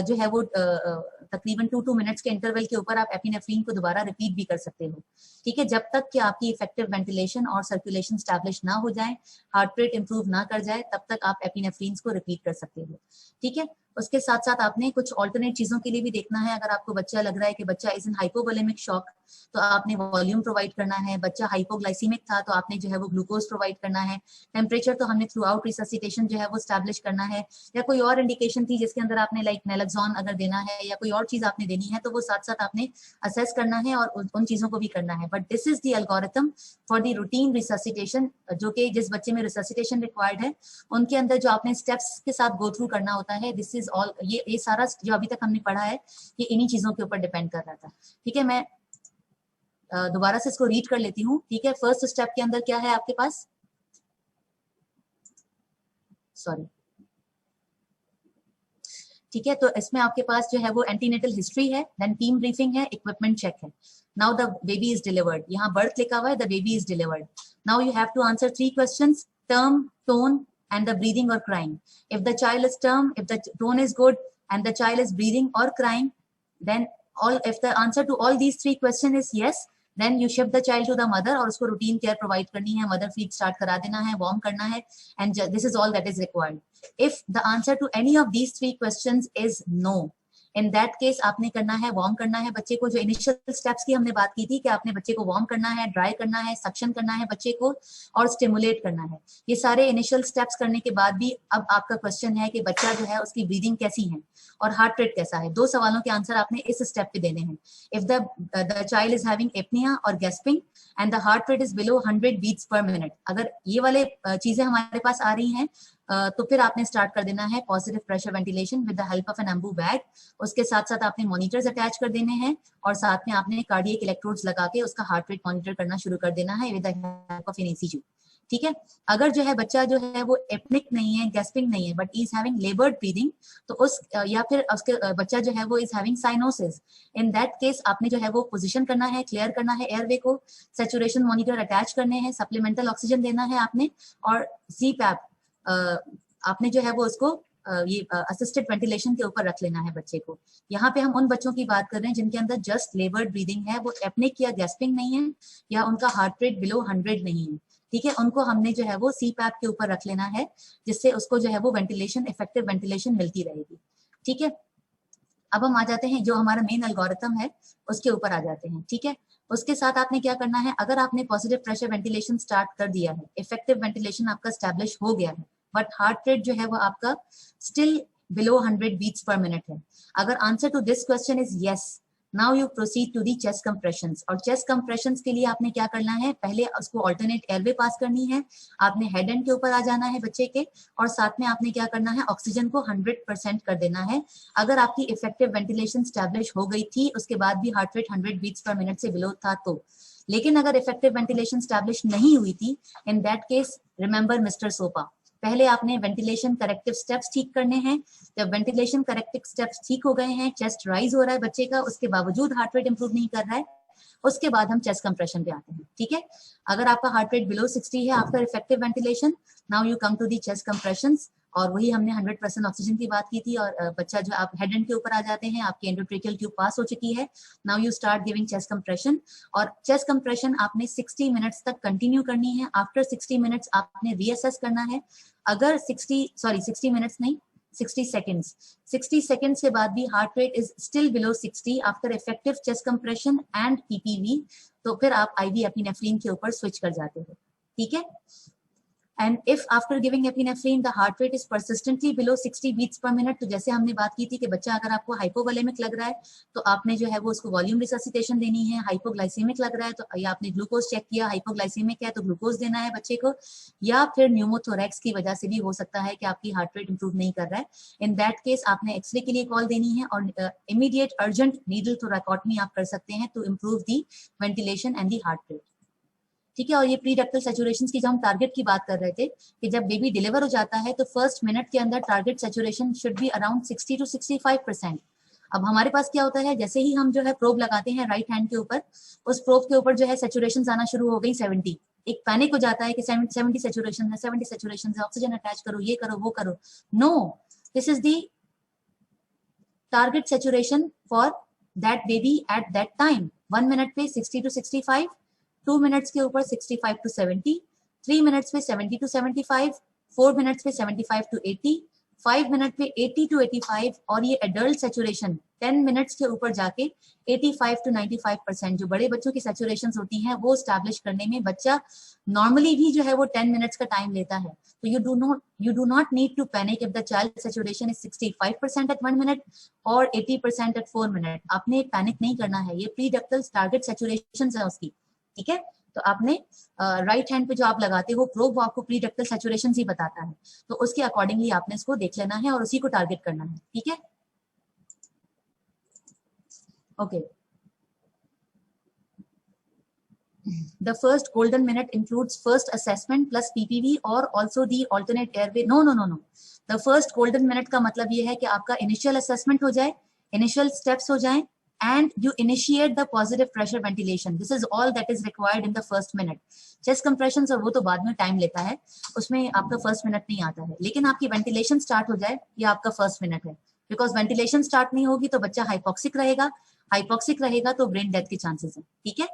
जो है वो तकरीबन 2 मिनट्स के इंटरवल के ऊपर आप एपिनेफ्रीन को दोबारा रिपीट भी कर सकते हो। ठीक है, जब तक कि आपकी इफेक्टिव वेंटिलेशन और सर्कुलेशन स्टैब्लिश ना हो जाए, हार्ट रेट इंप्रूव ना कर जाए, तब तक आप एपिनेफ्रीन को रिपीट कर सकते हो। ठीक है, उसके साथ साथ आपने कुछ ऑल्टरनेट चीजों के लिए भी देखना है। अगर आपको बच्चा लग रहा है कि बच्चा इज इन हाइपोवोलेमिक शॉक, तो आपने वॉल्यूम प्रोवाइड करना है। बच्चा हाइपोग्लाइसीमिक था तो आपने जो है वो ग्लूकोज प्रोवाइड करना है। टेम्परेचर तो हमने थ्रू आउट रिससिटेशन जो है वो स्टैब्लिश करना है। या कोई और इंडिकेशन थी जिसके अंदर आपने लाइक नेलेक्सोन अगर देना है या कोई और चीज आपने देनी है, तो वो साथ साथ आपने असेस करना है और उन चीजों को भी करना है। But this is the algorithm for the routine resuscitation, जो कि जिस बच्चे में रिससिटेशन रिक्वायर्ड है उनके अंदर जो आपने स्टेप्स के साथ गो थ्रू करना होता है। दिस इज ऑल, ये सारा जो अभी तक हमने पढ़ा है ये इन्हीं चीजों के ऊपर डिपेंड कर रहा था। ठीक है, मैं दोबारा से इसको रीड कर लेती हूँ। ठीक है, फर्स्ट स्टेप के अंदर क्या है आपके पास, सॉरी, ठीक है, तो इसमें आपके पास जो है वो एंटीनेटल हिस्ट्री है, देन टीम ब्रीफिंग है, इक्विपमेंट चेक है। Now the baby is delivered, यहाँ बर्थ लिखा हुआ है, the baby is delivered. Now you have to answer 3 questions, term, tone and the breathing or crying. If the child is term, if the tone is good and the child is breathing or crying, then if the answer to all these 3 questions is yes, then you ship the child to the mother और उसको routine care provide करनी है, mother feed start करा देना है, warm करना है, and this is all that is required. If the answer to any of these 3 questions is no, in that case आपने करना है, वार्म करना है बच्चे को। जो इनिशियल स्टेप्स की हमने बात की थी कि आपने बच्चे को वार्म करना है, ड्राई करना है, सक्शन करना है बच्चे को और स्टिमुलेट करना है। ये सारे इनिशियल स्टेप्स करने के बाद भी अब आपका क्वेश्चन है कि बच्चा जो है उसकी ब्रीदिंग कैसी है और हार्ट रेट कैसा है। 2 सवालों के आंसर आपने इस स्टेप पे देने हैं। If the child is having apnoea और gasping and the heart rate is below 100 beats per minute, अगर ये वाले चीजें हमारे पास आ रही हैं तो फिर आपने स्टार्ट कर देना है positive pressure ventilation with the help of an Ambu bag. उसके साथ साथ आपने मॉनिटर्स अटैच कर देने हैं और साथ में आपने कार्डियक इलेक्ट्रोड्स लगा के उसका हार्ट रेट मॉनिटर करना शुरू कर देना है with the help of an ECG. ठीक है। अगर जो है बच्चा जो है वो एपनिक नहीं है, गैस्पिंग नहीं है, बट इज हैविंग लेबर्ड ब्रीदिंग, तो उस या फिर उसके बच्चा जो है वो is having cyanosis, in that case आपने जो है वो पोजीशन करना है, क्लियर करना है एयरवे को, सैचुरेशन मॉनिटर अटैच करने हैं, सप्लीमेंटल ऑक्सीजन देना है आपने, और CPAP आपने जो है वो उसको ये असिस्टेड वेंटिलेशन के ऊपर रख लेना है बच्चे को। यहाँ पे हम उन बच्चों की बात कर रहे हैं जिनके अंदर जस्ट लेबर्ड ब्रीदिंग है, वो एपनिक या गैस्पिंग नहीं है, या उनका हार्ट रेट बिलो 100 नहीं है, ठीक है। उनको हमने जो है वो CPAP के ऊपर रख लेना है, जिससे उसको जो है वो वेंटिलेशन, इफेक्टिव वेंटिलेशन मिलती रहेगी, ठीक है। अब हम आ जाते हैं जो हमारा मेन एल्गोरिथम है उसके ऊपर आ जाते हैं, ठीक है। उसके साथ आपने क्या करना है, अगर आपने पॉजिटिव प्रेशर वेंटिलेशन स्टार्ट कर दिया है, इफेक्टिव वेंटिलेशन आपका स्टैब्लिश हो गया है, बट हार्ट रेट जो है वो आपका still below 100 beats per minute है, अगर answer to this question is yes, now you proceed to the chest compressions. और चेस्ट कंप्रेशंस के लिए आपने क्या करना है, पहले उसको ऑल्टरनेट एयरवे पास करनी है, आपने हेड एंड के ऊपर आ जाना है बच्चे के, और साथ में आपने क्या करना है, ऑक्सीजन को 100% कर देना है। अगर आपकी इफेक्टिव वेंटिलेशन स्टैब्लिश हो गई थी, उसके बाद भी heart rate 100 beats per minute से बिलो था तो, लेकिन अगर इफेक्टिव वेंटिलेशन स्टैब्लिश नहीं हुई थी, in that case remember mister SOPA, पहले आपने वेंटिलेशन करेक्टिव स्टेप्स ठीक करने हैं। जब वेंटिलेशन करेक्टिव स्टेप्स ठीक हो गए हैं, चेस्ट राइज हो रहा है बच्चे का, उसके बावजूद हार्ट रेट इंप्रूव नहीं कर रहा है, उसके बाद हम चेस्ट कंप्रेशन पे आते हैं, ठीक है। अगर आपका हार्ट रेट बिलो 60 है after effective ventilation, now you come to the chest compressions, और वही हमने 100% ऑक्सीजन की बात की थी, और बच्चा जो आप हेड एंड के ऊपर आ जाते हैं, आपकी एंडोट्रेकियल ट्यूब पास हो चुकी है, now you start giving chest compression, और चेस्ट कंप्रेशन आपने 60 मिनट्स तक कंटिन्यू करनी है। आफ्टर 60 मिनट्स आपने रीअसेस करना है, अगर 60 मिनट्स नहीं, 60 सेकेंड्स, 60 सेकेंड्स के बाद भी heart rate is still below 60 after effective chest compression and PPV, तो फिर आप IV एपिनेफ्रीन के ऊपर स्विच कर जाते हो, ठीक है। And if after giving epinephrine the heart rate is persistently below 60 beats per minute, तो जैसे हमने बात की थी कि बच्चा अगर आपको हाइपोवोलेमिक लग रहा है तो आपने जो है वो उसको वॉल्यूम रिससिटेशन देनी है, हाइपोग्लाइसेमिक लग रहा है तो, या आपने ग्लूकोज चेक किया हाइपोग्लाइसेमिक है तो ग्लूकोज देना है बच्चे को, या फिर न्यूमोथोरैक्स की वजह से भी हो सकता है कि आपकी हार्ट रेट इंप्रूव नहीं कर रहा है, इन दैट केस आपने एक्सरे के लिए कॉल देनी है, और इमीडिएट अर्जेंट नीडल थोरैकोटमी आप कर सकते हैं to improve the ventilation and the heart rate, ठीक है। और ये प्री डक्टल सैचुरेशन की जब हम टारगेट की बात कर रहे थे कि जब बेबी डिलीवर हो जाता है तो फर्स्ट मिनट के अंदर target saturation should be around 60 to 65%। अब हमारे पास क्या होता है, जैसे ही हम जो है प्रोब लगाते हैं राइट हैंड के ऊपर, उस प्रोब के ऊपर जो है सैचुरेशन आना शुरू हो गई 70, एक पैनिक हो जाता है कि 70 सैचुरेशन है, 70 सैचुरेशन है, ऑक्सीजन अटैच करो, ये करो वो करो। No, this is the target saturation for that baby at that time. 1 minute पे 60 to 65, 2 मिनट्स के ऊपर 65 to 70, 3 मिनट्स पे 70 to 75, 4 मिनट्स पे 75 to 80, 5 मिनट पे 80 to 85, और ये एडल्ट सैचुरेशन 10 मिनट्स के ऊपर जाके 85 to 95%, जो बड़े बच्चों की सैचुरेशन होती हैं वो स्टैब्लिश करने में बच्चा नॉर्मली भी जो है वो 10 मिनट्स का टाइम लेता है। तो you do not need to panic if the child saturation is 65% at 1 minute or 80% at 4 minute। आपने पैनिक नहीं करना है, ये प्री डक्टल टारगेट सैचुरेशन है उसकी, ठीक है। तो आपने राइट हैंड पे जो आप लगाते हो प्रोब, वो आपको प्री डक्टल सैचुरेशन ही बताता है, तो उसके अकॉर्डिंगली आपने इसको देख लेना है और उसी को टारगेट करना है, ठीक है। Okay, the first golden minute includes first assessment plus PPV or also the alternate airway। no, the first golden minute का मतलब ये है कि आपका initial assessment हो जाए, initial steps हो जाए, and you initiate the positive pressure ventilation। this is all that is required in the first minute। chest compressions और वो तो बाद में टाइम लेता है, उसमें आपका फर्स्ट मिनट नहीं आता है, लेकिन आपकी वेंटिलेशन स्टार्ट हो जाए ये आपका फर्स्ट मिनट है, बिकॉज वेंटिलेशन स्टार्ट नहीं होगी तो बच्चा हाइपोक्सिक रहेगा तो ब्रेन डेथ के चांसेस है, ठीक है।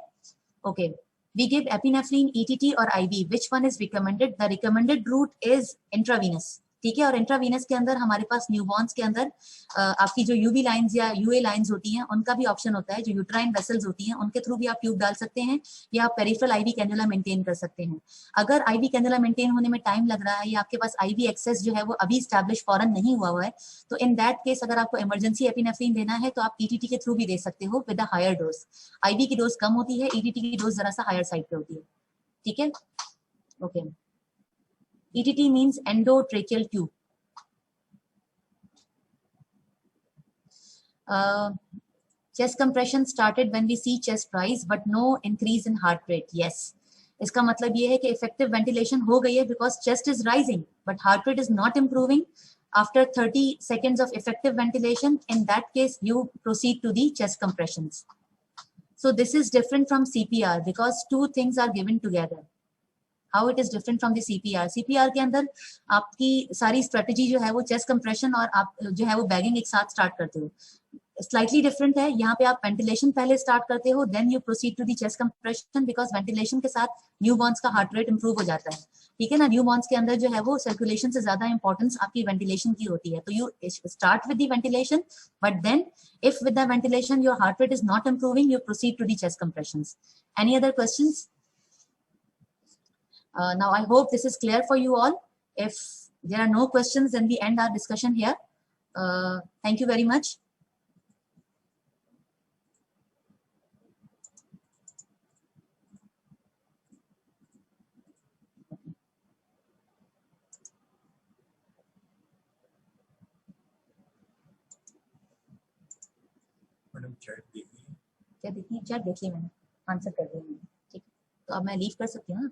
Okay, we give epinephrine, ETT और IV. Which one is recommended? The recommended route is intravenous। ठीक है, और इंट्रावीनस के अंदर हमारे पास न्यूबॉर्न्स के अंदर आपकी जो यूवी लाइंस या यूए लाइंस होती हैं उनका भी ऑप्शन होता है, जो यूट्राइन वेसल्स होती हैं उनके थ्रू भी आप ट्यूब डाल सकते हैं, या आप पेरिफेरल आईवी कैनुला मेंटेन कर सकते हैं। अगर आईवी कैनुला मेंटेन होने में टाइम लग रहा है या आपके पास आईवी एक्सेस जो है वो अभी स्टैब्लिश फॉरन नहीं हुआ है, तो इन दैट केस अगर आपको इमरजेंसी एपिनेफ्रीन देना है तो आप ईटीटी के थ्रू भी दे सकते हो with a higher dose. IV की डोज कम होती है, ईटीटी की डोज जरा सा हायर साइड पे होती है, ठीक है। Okay, ETT means endotracheal tube. Chest compression started when we see chest rise, but no increase in heart rate. Yes, इसका मतलब ये है कि इफेक्टिव वेंटिलेशन हो गई है because chest is rising but heart rate is not improving. After 30 seconds of effective ventilation, in that case, you proceed to the chest compressions. So this is different from CPR because two things are given together. How it is different from the CPR? CPR के अंदर आपकी सारी strategy जो है वो chest compression और आप जो है वो बैगिंग एक साथ स्टार्ट करते हो. स्लाइटली डिफरेंट है. यहाँ पे आप वेंटिलेशन पहले स्टार्ट करते हो, then you proceed to the chest compression because ventilation के साथ न्यूबॉर्न्स का हार्ट रेट इंप्रूव हो जाता है. ठीक है ना. न्यूबॉर्न्स के अंदर जो है वो सर्कुलेशन से ज्यादा इंपॉर्टेंस आपकी वेंटिलेशन की होती है. तो you start with the ventilation but then if with the ventilation your heart rate is not improving, you proceed to the chest compressions. Any other questions? Now I hope this is clear for you all. If there are no questions, then we end our discussion here. Thank you very much. Madam chat देखिए. क्या देखिए? Chat देख ली मैंने, answer कर दिया मैंने. ठीक है, तो अब मैं लीव कर सकती हूँ ना?